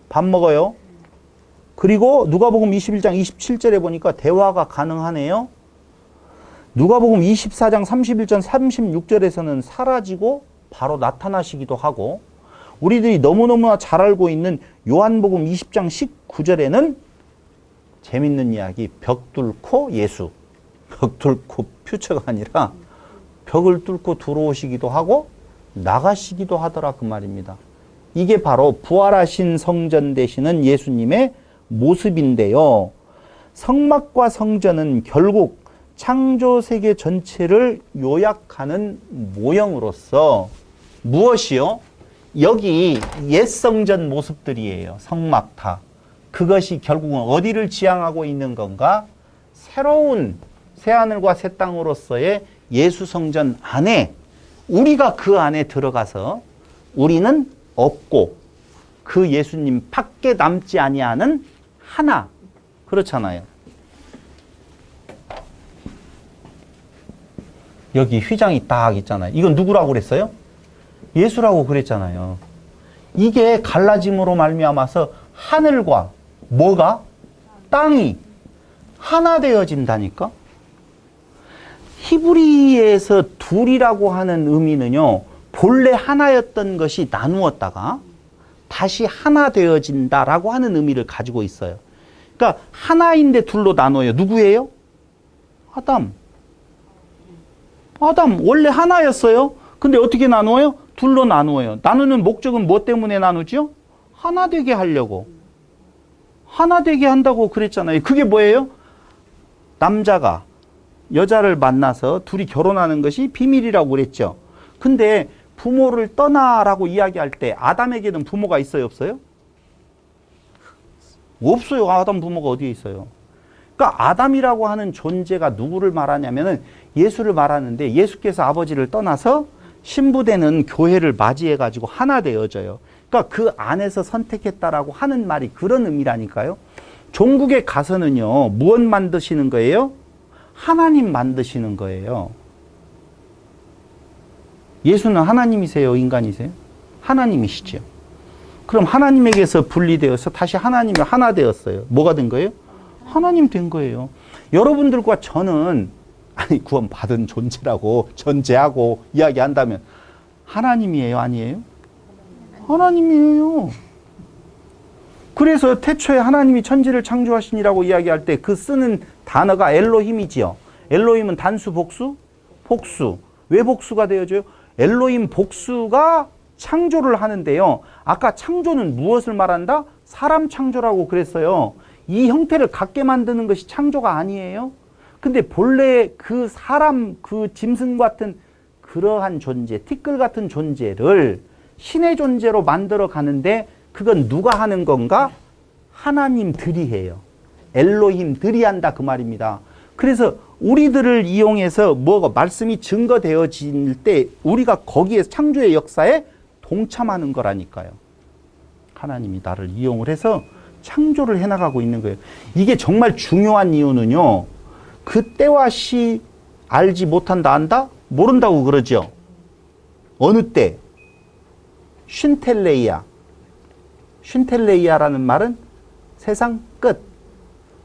밥 먹어요. 그리고 누가복음 21장 27절에 보니까 대화가 가능하네요. 누가복음 24장 31절 36절에서는 사라지고 바로 나타나시기도 하고, 우리들이 너무너무나 잘 알고 있는 요한복음 20장 19절에는 재밌는 이야기, 벽 뚫고 예수, 벽 뚫고 퓨처가 아니라 벽을 뚫고 들어오시기도 하고 나가시기도 하더라 그 말입니다. 이게 바로 부활하신 성전 되시는 예수님의 모습인데요. 성막과 성전은 결국 창조세계 전체를 요약하는 모형으로서 무엇이요? 여기 옛 성전 모습들이에요. 성막 다. 그것이 결국은 어디를 지향하고 있는 건가? 새로운 새하늘과 새 땅으로서의 예수 성전 안에, 우리가 그 안에 들어가서 우리는 없고 그 예수님 밖에 남지 아니하는 하나. 그렇잖아요. 여기 휘장이 딱 있잖아요. 이건 누구라고 그랬어요? 예수라고 그랬잖아요. 이게 갈라짐으로 말미암아서 하늘과 뭐가? 땅이 하나 되어진다니까? 히브리에서 둘이라고 하는 의미는요, 본래 하나였던 것이 나누었다가 다시 하나 되어진다라고 하는 의미를 가지고 있어요. 그러니까 하나인데 둘로 나눠요. 누구예요? 아담 원래 하나였어요. 근데 어떻게 나누어요? 둘로 나누어요. 나누는 목적은 뭐 때문에 나누죠? 하나 되게 하려고. 하나 되게 한다고 그랬잖아요. 그게 뭐예요? 남자가 여자를 만나서 둘이 결혼하는 것이 비밀이라고 그랬죠. 근데 부모를 떠나라고 이야기할 때 아담에게는 부모가 있어요, 없어요? 없어요. 아담 부모가 어디에 있어요? 그러니까 아담이라고 하는 존재가 누구를 말하냐면은 예수를 말하는데, 예수께서 아버지를 떠나서 신부되는 교회를 맞이해 가지고 하나 되어져요. 그러니까 그 안에서 선택했다라고 하는 말이 그런 의미라니까요. 종국에 가서는요, 무엇 만드시는 거예요? 하나님 만드시는 거예요. 예수는 하나님이세요, 인간이세요? 하나님이시죠. 그럼 하나님에게서 분리되어서 다시 하나님이 하나 되었어요. 뭐가 된 거예요? 하나님 된 거예요. 여러분들과 저는 구원받은 존재라고 전제하고 이야기한다면 하나님이에요, 아니에요? 하나님이에요. 그래서 태초에 하나님이 천지를 창조하시니라고 이야기할 때 그 쓰는 단어가 엘로힘이지요. 엘로힘은 단수, 복수? 복수. 왜 복수가 되어져요? 엘로힘 복수가 창조를 하는데요. 아까 창조는 무엇을 말한다? 사람 창조라고 그랬어요. 이 형태를 갖게 만드는 것이 창조가 아니에요. 근데 본래 그 사람, 그 짐승 같은 그러한 존재, 티끌 같은 존재를 신의 존재로 만들어 가는데 그건 누가 하는 건가? 하나님들이 해요. 엘로힘들이 한다 그 말입니다. 그래서 우리들을 이용해서 뭐가 말씀이 증거되어질 때 우리가 거기에 창조의 역사에 동참하는 거라니까요. 하나님이 나를 이용을 해서 창조를 해나가고 있는 거예요. 이게 정말 중요한 이유는요, 그 때와 시 알지 못한다 안다? 모른다고 그러죠. 어느 때? 쉰텔레이아. 쉰텔레이아라는 말은 세상 끝.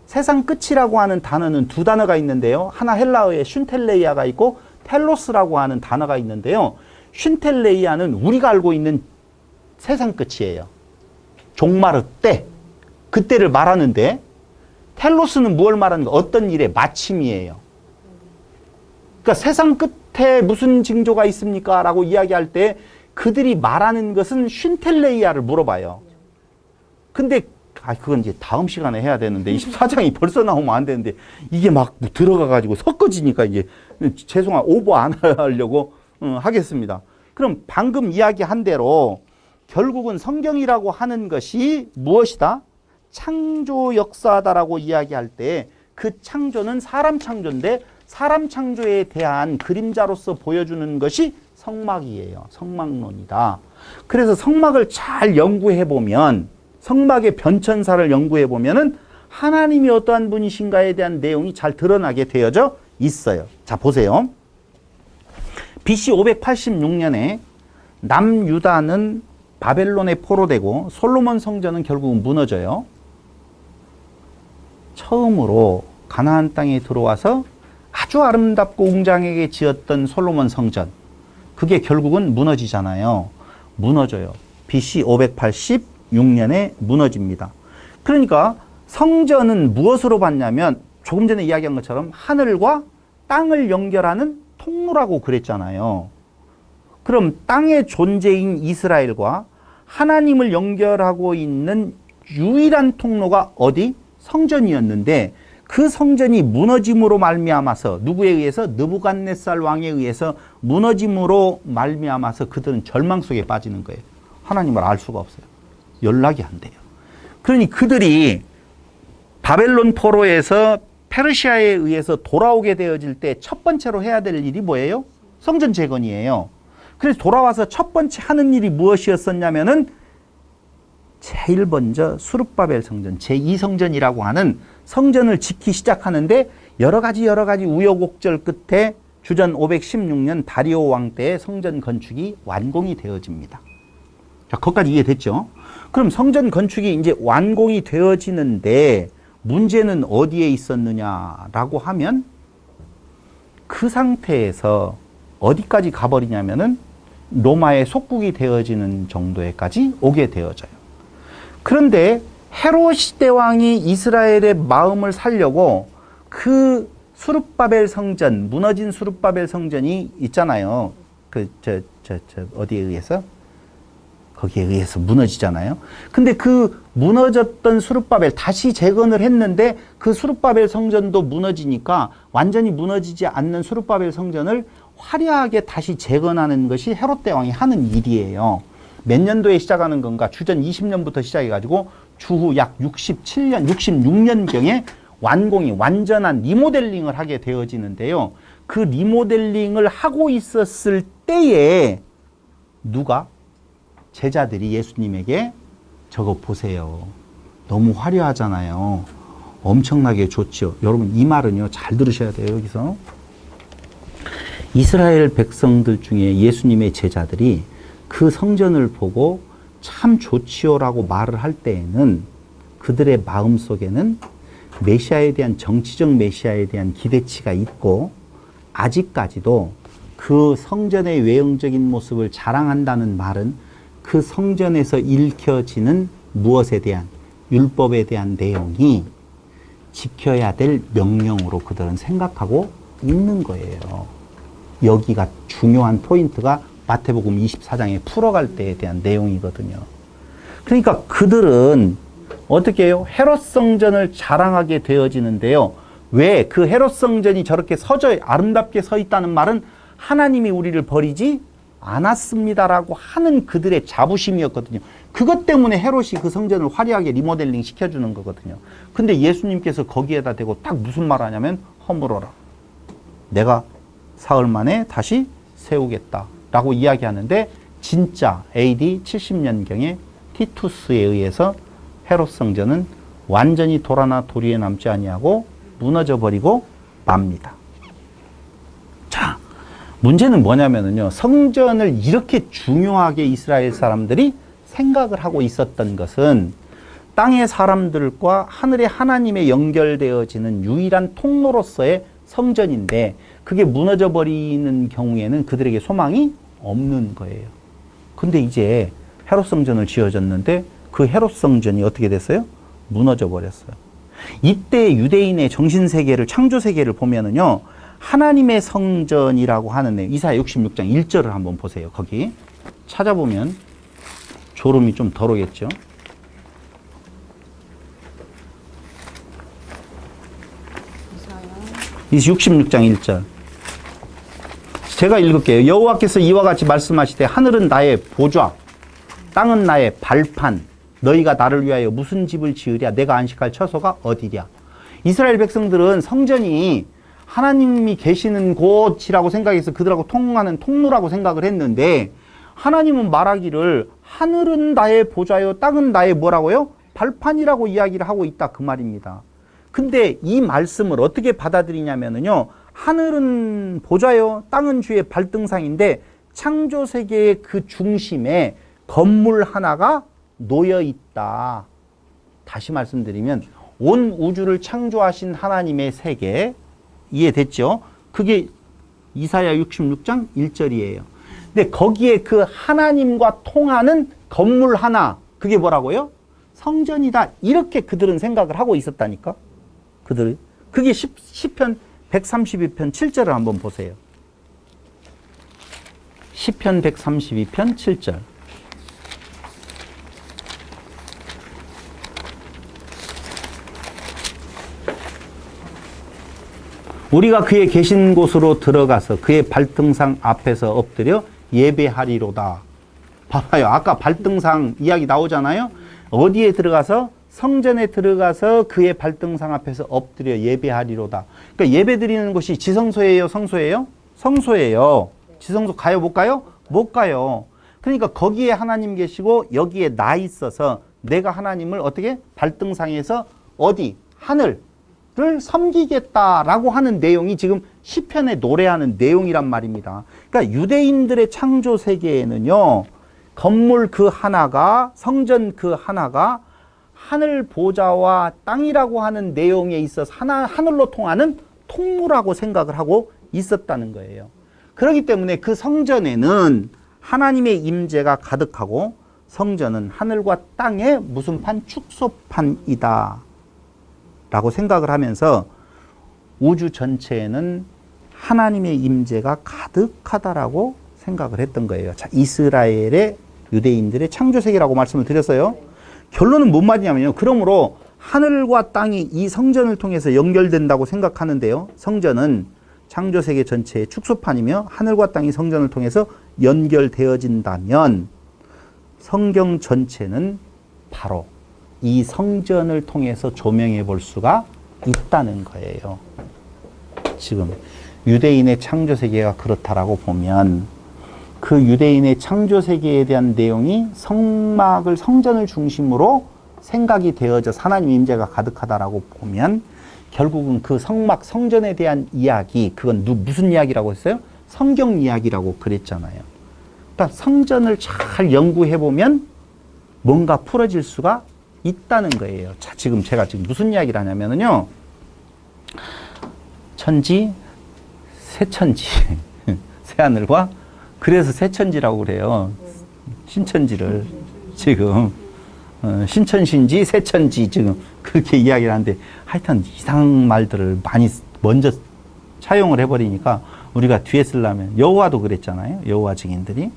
세상 끝이라고 하는 단어는 두 단어가 있는데요. 하나 헬라어에 쉰텔레이아가 있고 텔로스라고 하는 단어가 있는데요. 쉰텔레이아는 우리가 알고 있는 세상 끝이에요. 종말의 때. 그때를 말하는데, 텔로스는 무엇을 말하는 거? 어떤 일의 마침이에요. 그러니까 세상 끝에 무슨 징조가 있습니까? 라고 이야기할 때 그들이 말하는 것은 쉰텔레이아를 물어봐요. 근데 그건 이제 다음 시간에 해야 되는데 24장이 벌써 나오면 안 되는데 이게 막 들어가가지고 섞어지니까 이게 오버 안 하려고 하겠습니다. 그럼 방금 이야기한 대로 결국은 성경이라고 하는 것이 무엇이다? 창조 역사다라고 이야기할 때 그 창조는 사람 창조인데 사람 창조에 대한 그림자로서 보여주는 것이 성막이에요. 성막론이다. 그래서 성막을 잘 연구해 보면 성막의 변천사를 연구해 보면은 하나님이 어떠한 분이신가에 대한 내용이 잘 드러나게 되어져 있어요. 자, 보세요. BC 586년에 남유다는 바벨론에 포로되고 솔로몬 성전은 결국은 무너져요. 처음으로 가나안 땅에 들어와서 아주 아름답고 웅장하게 지었던 솔로몬 성전, 그게 결국은 무너지잖아요. 무너져요. BC 586년에 무너집니다. 그러니까 성전은 무엇으로 봤냐면 조금 전에 이야기한 것처럼 하늘과 땅을 연결하는 통로라고 그랬잖아요. 그럼 땅의 존재인 이스라엘과 하나님을 연결하고 있는 유일한 통로가 어디? 성전이었는데 그 성전이 무너짐으로 말미암아서 누구에 의해서? 느부갓네살 왕에 의해서 무너짐으로 말미암아서 그들은 절망 속에 빠지는 거예요. 하나님을 알 수가 없어요. 연락이 안 돼요. 그러니 그들이 바벨론 포로에서 페르시아에 의해서 돌아오게 되어질 때 첫 번째로 해야 될 일이 뭐예요? 성전 재건이에요. 그래서 돌아와서 첫 번째 하는 일이 무엇이었었냐면은 제일 먼저 수룹바벨 성전, 제2성전이라고 하는 성전을 짓기 시작하는데 여러 가지 우여곡절 끝에 주전 516년 다리오 왕 때의 성전 건축이 완공이 되어집니다. 자, 거기까지 이해됐죠? 그럼 성전 건축이 이제 완공이 되어지는데 문제는 어디에 있었느냐라고 하면 그 상태에서 어디까지 가버리냐면은 로마의 속국이 되어지는 정도에까지 오게 되어져요. 그런데 헤롯 대왕이 이스라엘의 마음을 살려고 그 수룹바벨 성전, 무너진 수룹바벨 성전이 있잖아요. 어디에 의해서? 거기에 의해서 무너지잖아요. 근데 그 무너졌던 수룹바벨 다시 재건을 했는데 그 수룹바벨 성전도 무너지니까 완전히 무너지지 않는 수룹바벨 성전을 화려하게 다시 재건하는 것이 헤롯 대왕이 하는 일이에요. 몇 년도에 시작하는 건가? 주전 20년부터 시작해가지고 주후 약 67년, 66년경에 완전한 리모델링을 하게 되어지는데요. 그 리모델링을 하고 있었을 때에 누가? 제자들이 예수님에게 저거 보세요. 너무 화려하잖아요. 엄청나게 좋죠. 여러분 이 말은요, 잘 들으셔야 돼요. 여기서 이스라엘 백성들 중에 예수님의 제자들이 그 성전을 보고 참 좋지요라고 말을 할 때에는 그들의 마음속에는 메시아에 대한, 정치적 메시아에 대한 기대치가 있고 아직까지도 그 성전의 외형적인 모습을 자랑한다는 말은 그 성전에서 읽혀지는 무엇에 대한, 율법에 대한 내용이 지켜야 될 명령으로 그들은 생각하고 있는 거예요. 여기가 중요한 포인트가 마태복음 24장에 풀어갈 때에 대한 내용이거든요. 그러니까 그들은 어떻게 해요? 헤롯 성전을 자랑하게 되어지는데요. 왜? 그 헤롯 성전이 저렇게 아름답게 서 있다는 말은 하나님이 우리를 버리지 않았습니다라고 하는 그들의 자부심이었거든요. 그것 때문에 헤롯이 그 성전을 화려하게 리모델링 시켜주는 거거든요. 근데 예수님께서 거기에다 대고 딱 무슨 말 하냐면 허물어라. 내가 사흘 만에 다시 세우겠다 라고 이야기하는데 진짜 AD 70년경에 티투스에 의해서 헤롯 성전은 완전히 돌아나 도리에 남지 아니하고 무너져 버리고 맙니다. 자, 문제는 뭐냐면요, 성전을 이렇게 중요하게 이스라엘 사람들이 생각을 하고 있었던 것은 땅의 사람들과 하늘의 하나님에 연결되어지는 유일한 통로로서의 성전인데 그게 무너져 버리는 경우에는 그들에게 소망이 없는 거예요. 근데 이제 헤롯 성전을 지어졌는데 그 헤롯 성전이 어떻게 됐어요? 무너져 버렸어요. 이때 유대인의 정신세계를, 창조세계를 보면은요, 하나님의 성전이라고 하는 이사야 66장 1절을 한번 보세요. 거기 찾아보면 졸음이 좀 덜 오겠죠. 이사야. 66장 1절. 제가 읽을게요. 여호와께서 이와 같이 말씀하시되 하늘은 나의 보좌, 땅은 나의 발판. 너희가 나를 위하여 무슨 집을 지으랴? 내가 안식할 처소가 어디랴? 이스라엘 백성들은 성전이 하나님이 계시는 곳이라고 생각해서 그들하고 통하는 통로라고 생각을 했는데 하나님은 말하기를 하늘은 나의 보좌요, 땅은 나의 뭐라고요? 발판이라고 이야기를 하고 있다 그 말입니다. 근데 이 말씀을 어떻게 받아들이냐면요, 하늘은 보좌요, 땅은 주의 발등상인데 창조 세계의 그 중심에 건물 하나가 놓여 있다. 다시 말씀드리면 온 우주를 창조하신 하나님의 세계, 이해됐죠? 그게 이사야 66장 1절이에요. 근데 거기에 그 하나님과 통하는 건물 하나, 그게 뭐라고요? 성전이다. 이렇게 그들은 생각을 하고 있었다니까. 그들. 그게 시편 132편 7절을 한번 보세요. 시편 132편 7절. 우리가 그의 계신 곳으로 들어가서 그의 발등상 앞에서 엎드려 예배하리로다. 봐봐요. 아까 발등상 이야기 나오잖아요. 어디에 들어가서? 성전에 들어가서 그의 발등상 앞에서 엎드려 예배하리로다. 그러니까 예배 드리는 곳이 지성소예요? 성소예요? 성소예요. 지성소 가요? 못 가요? 못 가요. 그러니까 거기에 하나님 계시고 여기에 나 있어서 내가 하나님을 어떻게? 발등상에서 어디? 하늘을 섬기겠다라고 하는 내용이 지금 시편에 노래하는 내용이란 말입니다. 그러니까 유대인들의 창조 세계에는요, 건물 그 하나가, 성전 그 하나가 하늘 보좌와 땅이라고 하는 내용에 있어서 하늘로 통하는 통로라고 생각을 하고 있었다는 거예요. 그렇기 때문에 그 성전에는 하나님의 임재가 가득하고 성전은 하늘과 땅의 무슨 판? 축소판이다 라고 생각을 하면서 우주 전체에는 하나님의 임재가 가득하다라고 생각을 했던 거예요. 자, 이스라엘의 유대인들의 창조세계라고 말씀을 드렸어요. 결론은 뭔 말이냐면요. 그러므로 하늘과 땅이 이 성전을 통해서 연결된다고 생각하는데요. 성전은 창조세계 전체의 축소판이며 하늘과 땅이 성전을 통해서 연결되어진다면 성경 전체는 바로 이 성전을 통해서 조명해 볼 수가 있다는 거예요. 지금 유대인의 창조세계가 그렇다라고 보면 그 유대인의 창조세계에 대한 내용이 성전을 중심으로 생각이 되어져 하나님 임재가 가득하다라고 보면 결국은 그 성전에 대한 이야기, 그건 무슨 이야기라고 했어요? 성경 이야기라고 그랬잖아요. 그러니까 성전을 잘 연구해보면 뭔가 풀어질 수가 있다는 거예요. 자, 제가 지금 무슨 이야기를 하냐면요. 천지, 새천지, 새하늘과 그래서 새천지라고 그래요. 신천지를 지금 신천신지, 새천지 지금 그렇게 이야기를 하는데 하여튼 이상한 말들을 많이 먼저 차용을 해버리니까 우리가 뒤에 쓰려면 여호와도 그랬잖아요. 여호와 증인들이.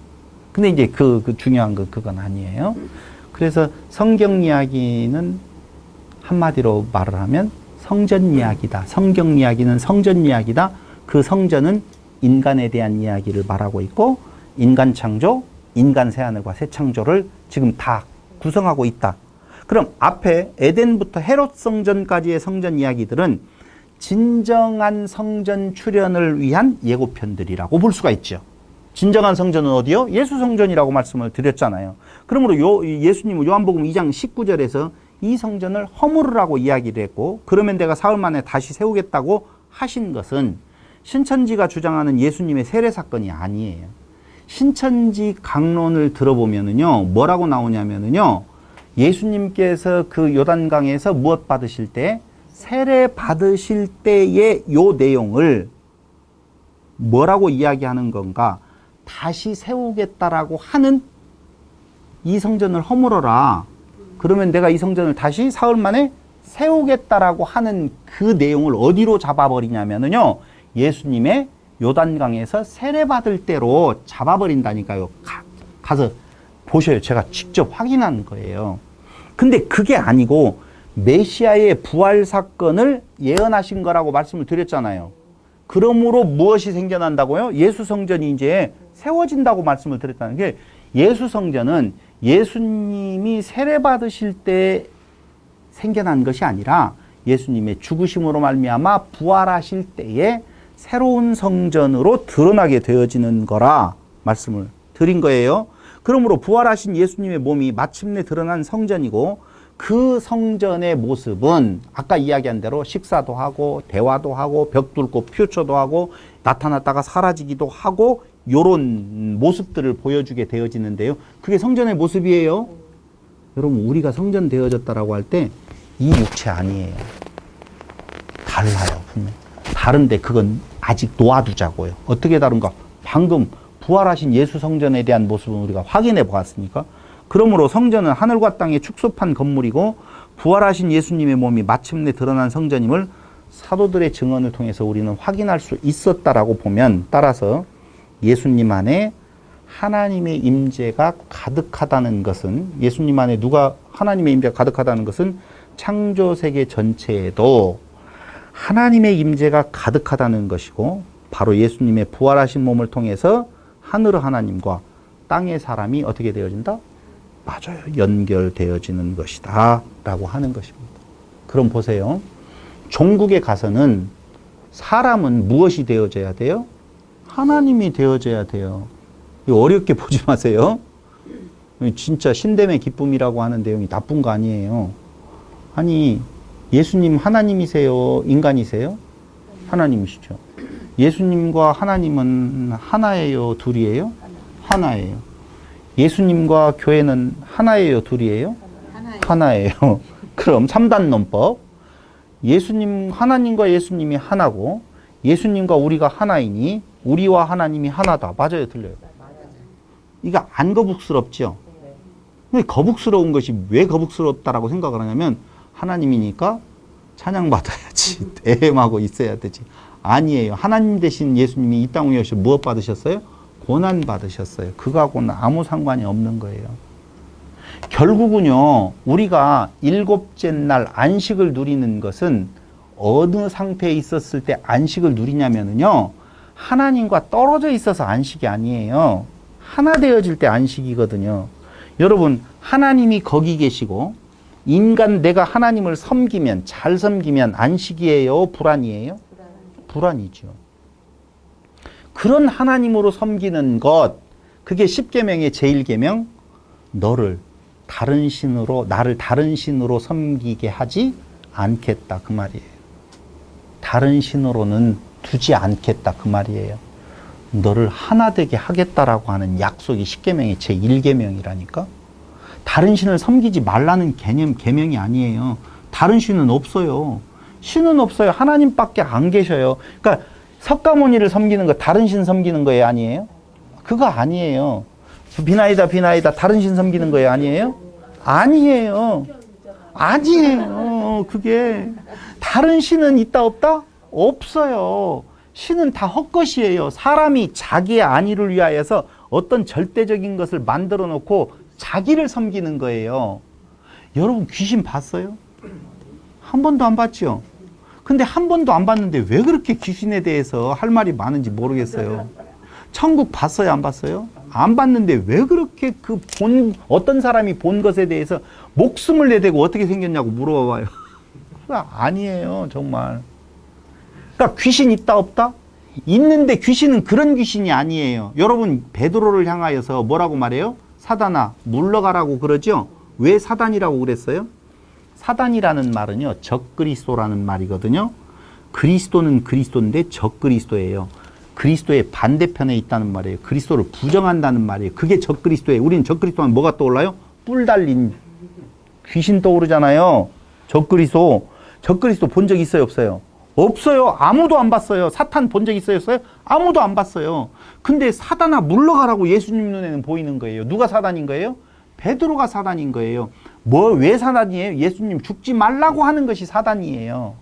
근데 이제 그 중요한 건 그건 아니에요. 그래서 성경 이야기는 한마디로 말을 하면 성전 이야기다. 성경 이야기는 성전 이야기다. 그 성전은 인간에 대한 이야기를 말하고 있고 인간 창조, 인간 새하늘과 새 창조를 지금 다 구성하고 있다. 그럼 앞에 에덴부터 헤롯 성전까지의 성전 이야기들은 진정한 성전 출현을 위한 예고편들이라고 볼 수가 있죠. 진정한 성전은 어디요? 예수 성전이라고 말씀을 드렸잖아요. 그러므로 예수님은 요한복음 2장 19절에서 이 성전을 허물으라고 이야기를 했고 그러면 내가 사흘 만에 다시 세우겠다고 하신 것은 신천지가 주장하는 예수님의 세례 사건이 아니에요. 신천지 강론을 들어보면은요, 뭐라고 나오냐면은요, 예수님께서 그 요단강에서 무엇 받으실 때? 세례 받으실 때의 요 내용을 뭐라고 이야기하는 건가? 다시 세우겠다라고 하는 이 성전을 허물어라. 그러면 내가 이 성전을 다시 사흘 만에 세우겠다라고 하는 그 내용을 어디로 잡아버리냐면은요, 예수님의 요단강에서 세례받을 때로 잡아버린다니까요. 가서 보셔요. 제가 직접 확인한 거예요. 근데 그게 아니고 메시아의 부활 사건을 예언하신 거라고 말씀을 드렸잖아요. 그러므로 무엇이 생겨난다고요? 예수 성전이 이제 세워진다고 말씀을 드렸다는 게, 예수 성전은 예수님이 세례 받으실 때 생겨난 것이 아니라 예수님의 죽으심으로 말미암아 부활하실 때에 새로운 성전으로 드러나게 되어지는 거라 말씀을 드린 거예요. 그러므로 부활하신 예수님의 몸이 마침내 드러난 성전이고, 그 성전의 모습은 아까 이야기한 대로 식사도 하고 대화도 하고 벽 뚫고 표초도 하고 나타났다가 사라지기도 하고 요런 모습들을 보여주게 되어지는데요. 그게 성전의 모습이에요. 여러분, 우리가 성전 되어졌다라고 할 때 이 육체 아니에요. 달라요, 분명. 다른데 그건 아직 놓아두자고요. 어떻게 다른가? 방금 부활하신 예수 성전에 대한 모습은 우리가 확인해 보았으니까. 그러므로 성전은 하늘과 땅에 축소판 건물이고, 부활하신 예수님의 몸이 마침내 드러난 성전임을 사도들의 증언을 통해서 우리는 확인할 수 있었다라고 보면, 따라서 예수님 안에 하나님의 임재가 가득하다는 것은, 예수님 안에 하나님의 임재가 가득하다는 것은 창조 세계 전체에도 하나님의 임재가 가득하다는 것이고, 바로 예수님의 부활하신 몸을 통해서 하늘의 하나님과 땅의 사람이 어떻게 되어진다? 맞아요. 연결되어지는 것이다 라고 하는 것입니다. 그럼 보세요. 종국에 가서는 사람은 무엇이 되어져야 돼요? 하나님이 되어져야 돼요. 어렵게 보지 마세요. 진짜 신됨의 기쁨이라고 하는 내용이 나쁜 거 아니에요. 아니, 예수님 하나님이세요? 인간이세요? 하나님이시죠. 예수님과 하나님은 하나예요? 둘이에요? 하나예요. 예수님과 교회는 하나예요? 둘이에요? 하나예요. 그럼 3단 논법. 하나님과 예수님이 하나고, 예수님과 우리가 하나이니 우리와 하나님이 하나다. 맞아요? 틀려요? 이거 안 거북스럽죠? 근데 거북스러운 것이 왜 거북스럽다라고 생각을 하냐면, 하나님이니까 찬양받아야지, 대행하고 있어야 되지. 아니에요. 하나님 대신 예수님이 이 땅 위에 오셔서 무엇 받으셨어요? 고난 받으셨어요. 그거하고는 아무 상관이 없는 거예요. 결국은요, 우리가 일곱째 날 안식을 누리는 것은 어느 상태에 있었을 때 안식을 누리냐면요, 하나님과 떨어져 있어서 안식이 아니에요. 하나 되어질 때 안식이거든요. 여러분, 하나님이 거기 계시고 내가 하나님을 섬기면, 잘 섬기면 안식이에요? 불안이에요? 불안이죠. 그런 하나님으로 섬기는 것, 그게 10계명의 제1계명, 나를 다른 신으로 섬기게 하지 않겠다, 그 말이에요. 다른 신으로는 두지 않겠다, 그 말이에요. 너를 하나 되게 하겠다라고 하는 약속이 10계명의 제1계명이라니까. 다른 신을 섬기지 말라는 계명이 아니에요. 다른 신은 없어요. 신은 없어요. 하나님밖에 안 계셔요. 그러니까 석가모니를 섬기는 거 다른 신 섬기는 거예요? 아니에요? 그거 아니에요. 비나이다 다른 신 섬기는 거예요? 아니에요? 아니에요. 아니에요. 그게 다른 신은 있다 없다? 없어요. 신은 다 헛것이에요. 사람이 자기의 안위를 위하여서 어떤 절대적인 것을 만들어 놓고 자기를 섬기는 거예요. 여러분, 귀신 봤어요? 한 번도 안 봤죠? 근데 한 번도 안 봤는데 왜 그렇게 귀신에 대해서 할 말이 많은지 모르겠어요. 천국 봤어요? 안 봤어요? 안 봤는데 왜 그렇게 어떤 사람이 본 것에 대해서 목숨을 내대고 어떻게 생겼냐고 물어봐요. 아니에요, 정말. 그러니까 귀신 있다 없다? 있는데 귀신은 그런 귀신이 아니에요. 여러분, 베드로를 향하여서 뭐라고 말해요? 사단아, 물러가라고 그러죠? 왜 사단이라고 그랬어요? 사단이라는 말은요, 적그리스도라는 말이거든요. 그리스도는 그리스도인데 적그리스도예요. 그리스도의 반대편에 있다는 말이에요. 그리스도를 부정한다는 말이에요. 그게 적그리스도예요. 우리는 적그리스도 하면 뭐가 떠올라요? 뿔 달린 귀신 떠오르잖아요. 적그리스도 본 적 있어요, 없어요? 없어요. 아무도 안 봤어요. 사탄 본 적 있어요, 없어요? 아무도 안 봤어요. 근데 사단아, 물러가라고 예수님 눈에는 보이는 거예요. 누가 사단인 거예요? 베드로가 사단인 거예요. 왜 사단이에요? 예수님 죽지 말라고 하는 것이 사단이에요.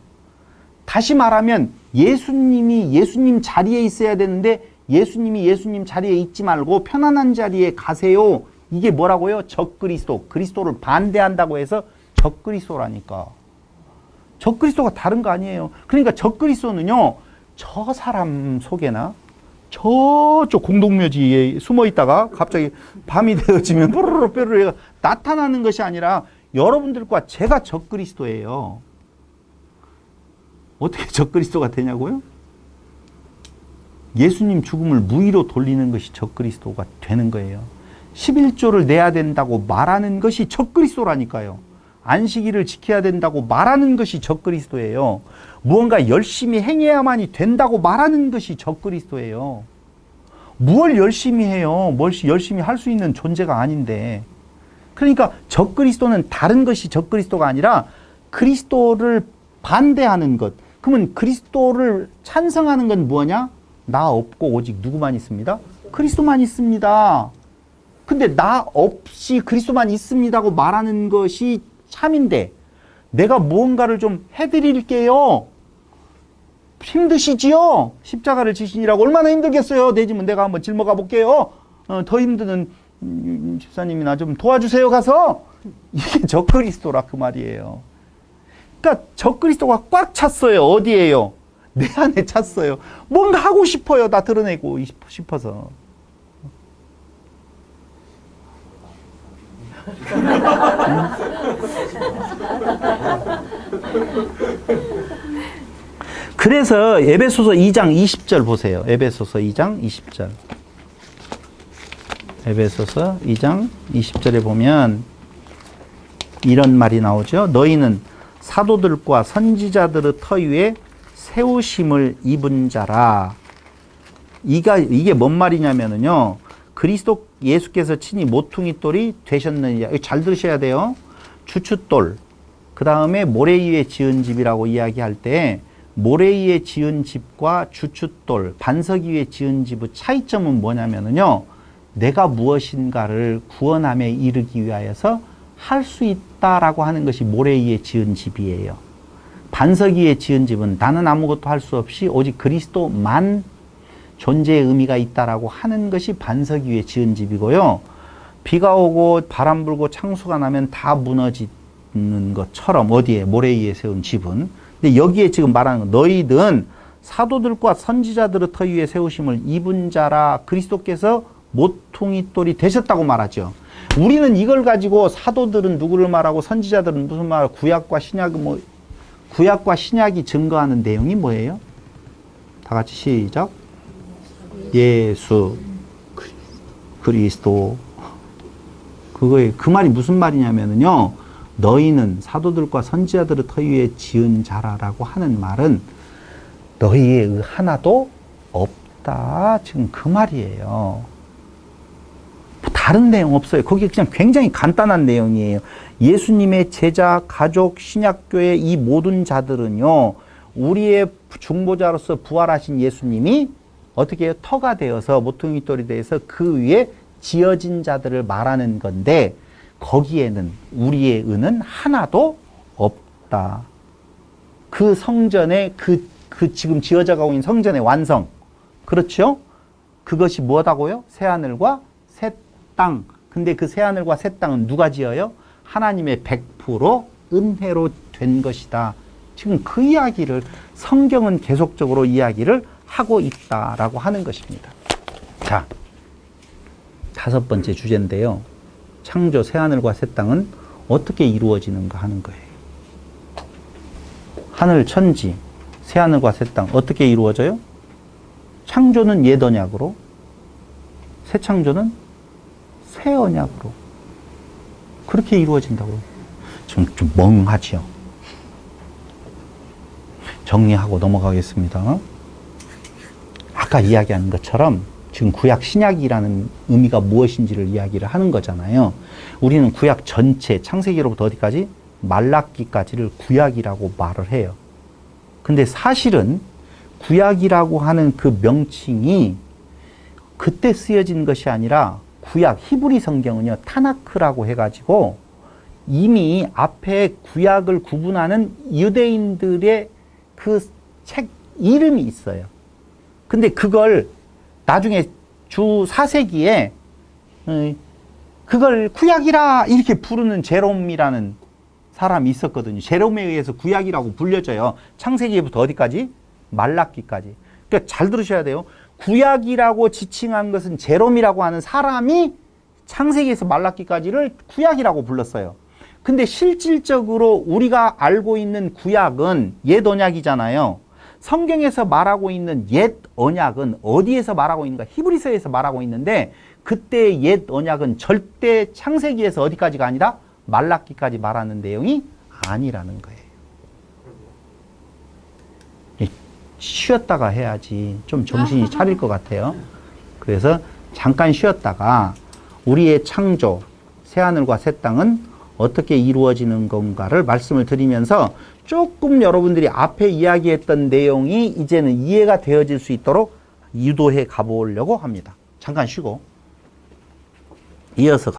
다시 말하면 예수님이 예수님 자리에 있어야 되는데 예수님이 예수님 자리에 있지 말고 편안한 자리에 가세요. 이게 뭐라고요? 적그리스도. 그리스도를 반대한다고 해서 적그리스도라니까. 적그리스도가 다른 거 아니에요. 그러니까 적그리스도는요, 저 사람 속에나 저쪽 공동묘지에 숨어 있다가 갑자기 밤이 되어지면 뾰루루 뾰루루 나타나는 것이 아니라 여러분들과 제가 적그리스도예요. 어떻게 적그리스도가 되냐고요? 예수님 죽음을 무의로 돌리는 것이 적그리스도가 되는 거예요. 11조를 내야 된다고 말하는 것이 적그리스도라니까요. 안식일을 지켜야 된다고 말하는 것이 적그리스도예요. 무언가 열심히 행해야만이 된다고 말하는 것이 적그리스도예요. 무엇을 열심히 해요? 뭘 열심히 할 수 있는 존재가 아닌데. 그러니까 적그리스도는 다른 것이 적그리스도가 아니라 그리스도를 반대하는 것. 그러면 그리스도를 찬성하는 건 뭐냐? 나 없고 오직 누구만 있습니다? 그리스도만 있습니다. 근데 나 없이 그리스도만 있습니다고 말하는 것이 참인데 내가 무언가를 좀 해드릴게요. 힘드시지요? 십자가를 지시니라고 얼마나 힘들겠어요? 내지면 내가 한번 짊어가 볼게요. 더 힘드는 집사님이나 좀 도와주세요 가서. 이게 적그리스도라 그 말이에요. 그러니까 적그리스도가 꽉 찼어요. 어디에요? 내 안에 찼어요. 뭔가 하고 싶어요. 다 드러내고 싶어서. 그래서 에베소서 2장 20절 보세요. 에베소서 2장 20절. 에베소서 2장 20절에 보면 이런 말이 나오죠. 너희는 사도들과 선지자들의 터 위에 세우심을 입은 자라. 이게 뭔 말이냐면요. 그리스도 예수께서 친히 모퉁이 돌이 되셨느니라. 이거 잘 들으셔야 돼요. 주춧돌. 그 다음에 모래 위에 지은 집이라고 이야기할 때 모래 위에 지은 집과 주춧돌, 반석 위에 지은 집의 차이점은 뭐냐면요. 내가 무엇인가를 구원함에 이르기 위하여서 할 수 있다라고 하는 것이 모래 위에 지은 집이에요. 반석 위에 지은 집은 나는 아무것도 할 수 없이 오직 그리스도만 존재의 의미가 있다라고 하는 것이 반석 위에 지은 집이고요. 비가 오고 바람 불고 창수가 나면 다 무너지는 것처럼 어디에? 모래 위에 세운 집은. 근데 여기에 지금 말하는 건 너희는 사도들과 선지자들의 터 위에 세우심을 입은 자라. 그리스도께서 모퉁이 돌이 되셨다고 말하죠. 우리는 이걸 가지고 사도들은 누구를 말하고 선지자들은 무슨 말, 구약과 신약이 증거하는 내용이 뭐예요? 다 같이 시작. 예수 그리스도. 그 말이 무슨 말이냐면요. 너희는 사도들과 선지자들의 터 위에 지은 자라라고 하는 말은 너희의 하나도 없다. 지금 그 말이에요. 다른 내용 없어요. 거기 그냥 굉장히 간단한 내용이에요. 예수님의 제자, 가족, 신약교회 이 모든 자들은요. 우리의 중보자로서 부활하신 예수님이 어떻게 해요? 터가 되어서 모퉁이 돌이 되어서 그 위에 지어진 자들을 말하는 건데 거기에는 우리의 은은 하나도 없다. 그 성전의 그 지금 지어져 가고 있는 성전의 완성. 그렇죠? 그것이 뭐다고요? 새하늘과 새 땅. 근데 그 새하늘과 새 땅은 누가 지어요? 하나님의 100% 은혜로 된 것이다. 지금 그 이야기를 성경은 계속적으로 이야기를 하고 있다라고 하는 것입니다. 자, 5번째 주제인데요. 창조 새하늘과 새 땅은 어떻게 이루어지는가 하는 거예요. 하늘 천지, 새하늘과 새 땅 어떻게 이루어져요? 창조는 옛 언약으로, 새 창조는 새 언약으로 그렇게 이루어진다고요. 좀 멍하지요. 정리하고 넘어가겠습니다. 아까 이야기한 것처럼 지금 구약 신약이라는 의미가 무엇인지를 이야기를 하는 거잖아요. 우리는 구약 전체 창세기로부터 어디까지? 말라기까지를 구약이라고 말을 해요. 근데 사실은 구약이라고 하는 그 명칭이 그때 쓰여진 것이 아니라 구약 히브리 성경은요 타나크라고 해가지고 이미 앞에 구약을 구분하는 유대인들의 그 책 이름이 있어요. 근데 그걸 나중에 주 4세기에 그걸 구약이라 이렇게 부르는 제롬이라는 사람이 있었거든요. 제롬에 의해서 구약이라고 불려져요. 창세기부터 어디까지? 말라기까지. 그러니까 잘 들으셔야 돼요. 구약이라고 지칭한 것은 제롬이라고 하는 사람이 창세기에서 말라기까지를 구약이라고 불렀어요. 근데 실질적으로 우리가 알고 있는 구약은 옛 언약이잖아요. 성경에서 말하고 있는 옛 언약은 어디에서 말하고 있는가? 히브리서에서 말하고 있는데 그때 옛 언약은 절대 창세기에서 어디까지가 아니라 말라기까지 말하는 내용이 아니라는 거예요. 쉬었다가 해야지 좀 정신이 차릴 것 같아요. 그래서 잠깐 쉬었다가 우리의 창조, 새하늘과 새 땅은 어떻게 이루어지는 건가를 말씀을 드리면서 조금 여러분들이 앞에 이야기했던 내용이 이제는 이해가 되어질 수 있도록 유도해 가보려고 합니다. 잠깐 쉬고 이어서